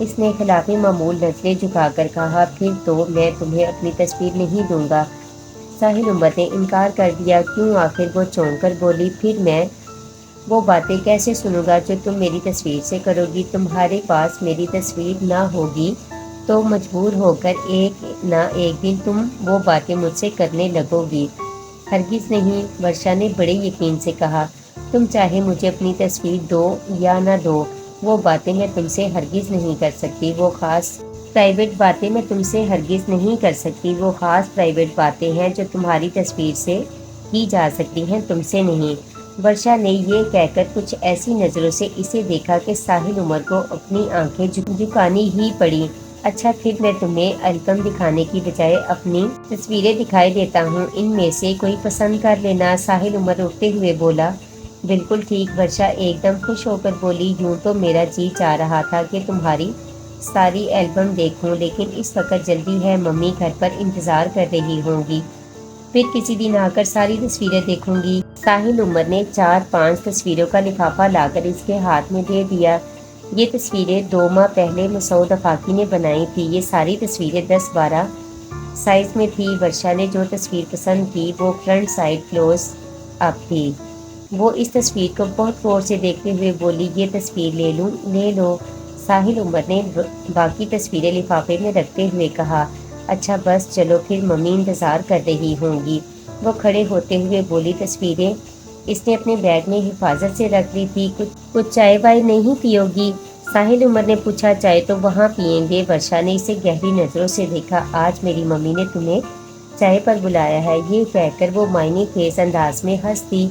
اس نے خلاف معمول نظریں جھکا کر کہا، پھر تو میں تمہیں اپنی تصویر نہیں دوں گا۔ ساحل عمر نے انکار کر دیا۔ کیوں؟ آخر وہ چونک کر بولی، پھر میں وہ باتیں کیسے سنوں گا جو تم میری تصویر سے کرو گی؟ تمہارے پاس میری تصویر نہ ہوگی تو مجبور ہو کر ایک نہ ایک دن تم وہ باتیں مجھ سے کرنے لگو گی۔ ہرگز نہیں، ورشا نے بڑے یقین سے کہا، تم چاہے مجھے اپنی تصویر دو یا نہ دو، وہ باتیں میں تم سے ہرگز نہیں کر سکتی۔ وہ خاص پرائیویٹ باتیں میں تم سے ہرگز نہیں کر سکتی۔ وہ خاص پرائیویٹ باتیں ہیں جو تمہاری تصویر سے کی جا سکتی ہیں، تم سے نہیں۔ ورشا نے یہ کہہ کر کچھ ایسی نظروں سے اسے دیکھا کہ ساحل عمر کو اپنی آنکھیں جھکانی ہی پڑی۔ اچھا، پھر میں تمہیں البم دکھانے کی بجائے اپنی تصویریں دکھائی دیتا ہوں، ان میں سے کوئی پسند کر لینا۔ ساحل عمر اٹھتے ہوئے بولا، بالکل ٹھیک۔ ورشا ایک دم خوش ہو کر بولی، یوں تو میرا جی چاہ رہا تھا کہ تمہاری ساری البم دیکھوں، لیکن اس وقت جلدی ہے، ممی گھر پر انتظار کر رہی ہوں گی، پھر کسی دن آ کر ساری تصویریں دیکھوں گی۔ ساحل عمر نے 4-5 تصویروں کا لفافہ لا کر اس کے ہاتھ میں دے دیا۔ یہ تصویریں 2 ماہ پہلے مسعود آفاقی نے بنائی تھی۔ یہ ساری تصویریں 10-12 سائز میں تھی۔ ورشا نے جو تصویر پسند کی وہ فرنٹ سائڈ کلوز اپ تھی۔ وہ اس تصویر کو بہت غور سے دیکھتے ہوئے بولی، یہ تصویر لے لوں؟ لے لو۔ ساحل عمر نے باقی تصویریں لفافے میں رکھتے ہوئے کہا، اچھا بس چلو، پھر ممی انتظار کر رہی ہوں گی۔ وہ کھڑے ہوتے ہوئے بولی، تصویریں اس نے اپنے بیگ میں حفاظت سے رکھ لی تھی۔ کچھ چائے وائے نہیں پیو گی؟ ساحل عمر نے پوچھا۔ چائے تو وہاں پئیں گے۔ ورشا نے اسے گہری نظروں سے دیکھا، آج میری ممی نے تمہیں چائے پر بلایا ہے، یہ کہہ کر وہ معنی خیز انداز میں ہنس دی۔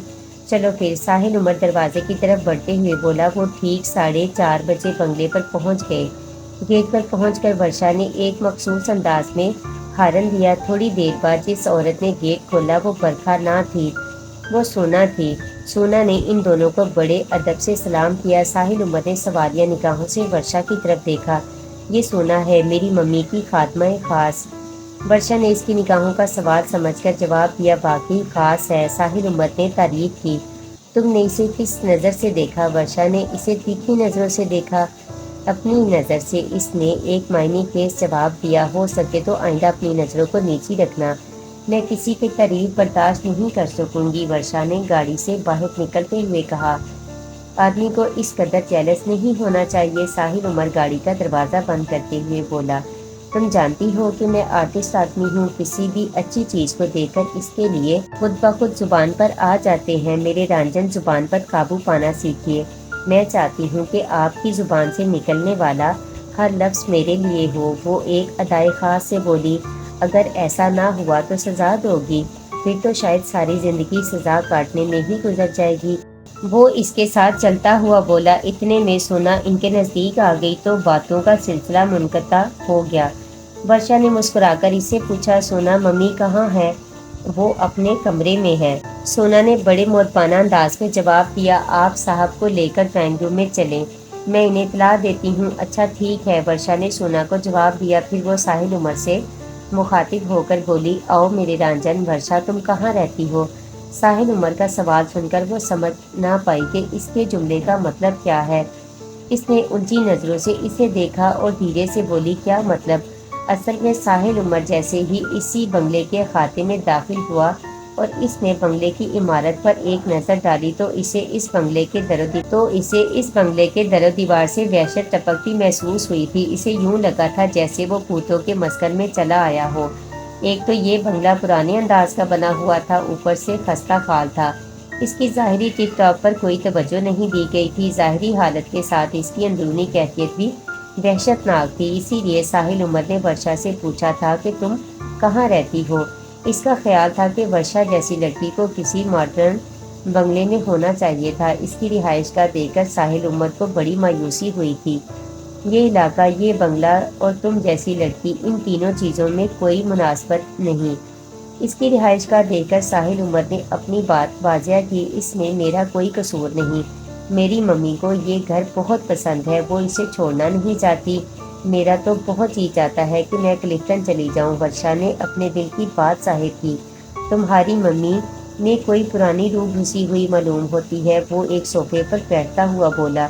چلو پھر، ساحل عمر دروازے کی طرف بڑھتے ہوئے بولا۔ وہ ٹھیک 4:30 بجے بنگلے پر پہنچ گئے۔ گیٹ پر پہنچ کر ورشا نے ایک مخصوص انداز میں ہارن دیا۔ تھوڑی دیر بعد جس عورت نے گیٹ کھولا وہ برکھا نہ تھی، وہ سونا تھی۔ سونا نے ان دونوں کو بڑے ادب سے سلام کیا۔ ساحل عمر نے سوالیہ نگاہوں سے ورشا کی طرف دیکھا، یہ سونا ہے میری ممی کی خاتمہ خاص؟ ورشا نے اس کی نگاہوں کا سوال سمجھ کر جواب دیا، واقعی خاص ہے۔ ساحل عمر نے تعریف کی، تم نے اسے کس نظر سے دیکھا؟ ورشا نے اسے تیکھی نظروں سے دیکھا۔ اپنی نظر سے، اس نے ایک معنی خیز جواب دیا، ہو سکے تو آئندہ اپنی نظروں کو نیچی رکھنا، میں کسی کی تعریف برداشت نہیں کر سکوں گی۔ ورشا نے گاڑی سے باہر نکلتے ہوئے کہا، آدمی کو اس قدر جیلس نہیں ہونا چاہیے۔ ساحل عمر گاڑی کا دروازہ بند کرتے ہوئے بولا، تم جانتی ہو کہ میں آرٹسٹ آدمی ہوں، کسی بھی اچھی چیز کو دیکھ کر اس کے لیے خود بخود زبان پر آ جاتے ہیں۔ میرے رانجن، زبان پر قابو پانا سیکھیے۔ میں چاہتی ہوں کہ آپ کی زبان سے نکلنے والا ہر لفظ میرے لیے ہو۔ وہ ایک ادائے خاص سے بولی، اگر ایسا نہ ہوا تو سزا دو گی؟ پھر تو شاید ساری زندگی سزا کاٹنے میں ہی گزر جائے گی۔ وہ اس کے ساتھ چلتا ہوا بولا۔ اتنے میں سونا ان کے نزدیک آ گئی تو باتوں کا سلسلہ منقطع ہو گیا۔ ورشا نے مسکرا کر اس سے پوچھا، سونا ممی کہاں ہے؟ وہ اپنے کمرے میں ہے۔ سونا نے بڑے مودبانہ انداز میں جواب دیا، آپ صاحب کو لے کر ڈرائنگ روم میں چلیں، میں انہیں اطلاع دیتی ہوں۔ اچھا ٹھیک ہے، ورشا نے سونا کو جواب دیا۔ پھر وہ ساحل عمر سے مخاطب ہو کر بولی، آؤ میرے رانجھن، ورشا تم کہاں رہتی ہو؟ ساحل عمر کا سوال سن کر وہ سمجھ نہ پائی کہ اس کے جملے کا مطلب کیا ہے۔ اس نے الجھی نظروں سے اسے دیکھا اور دھیرے سے بولی، کیا مطلب؟ اصل میں ساحل عمر جیسے ہی اسی بنگلے کے احاطے میں داخل ہوا اور اس نے بنگلے کی عمارت پر ایک نظر ڈالی تو اسے اس بنگلے کے در و دیوار سے وحشت ٹپکتی محسوس ہوئی تھی۔ اسے یوں لگا تھا جیسے وہ بھوتوں کے مسکن میں چلا آیا ہو۔ ایک تو یہ بنگلہ پرانے انداز کا بنا ہوا تھا، اوپر سے خستہ حال تھا۔ اس کی ظاہری ٹپ ٹاپ پر کوئی توجہ نہیں دی گئی تھی۔ ظاہری حالت کے ساتھ اس کی اندرونی کیفیت بھی وحشت ناک تھی۔ اسی لیے ساحل عمر نے ورشا سے پوچھا تھا کہ تم کہاں رہتی ہو؟ اس کا خیال تھا کہ ورشا جیسی لڑکی کو کسی ماڈرن بنگلے میں ہونا چاہیے تھا۔ اس کی رہائش گاہ دیکھ کر ساحل عمر کو بڑی مایوسی ہوئی تھی۔ یہ علاقہ، یہ بنگلہ اور تم جیسی لڑکی، ان تینوں چیزوں میں کوئی مناسبت نہیں۔ اس کی رہائش گاہ دیکھ کر ساحل عمر نے اپنی بات واضح کی، اس میں میرا کوئی قصور نہیں۔ میری ممی کو یہ گھر بہت پسند ہے، وہ اسے چھوڑنا نہیں چاہتی۔ میرا تو بہت جی چاہتا ہے کہ میں کلفٹن چلی جاؤں۔ ورشا نے اپنے دل کی بات ظاہر کی۔ تمہاری ممی میں کوئی پرانی روح گھسی ہوئی معلوم ہوتی ہے، وہ ایک صوفے پر بیٹھتا ہوا بولا۔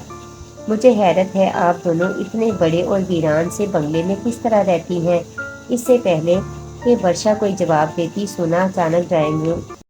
مجھے حیرت ہے آپ دونوں اتنے بڑے اور ویران سے بنگلے میں کس طرح رہتی ہیں؟ اس سے پہلے کہ ورشا کوئی جواب دیتی، سونا اچانک ڈرائنگ روم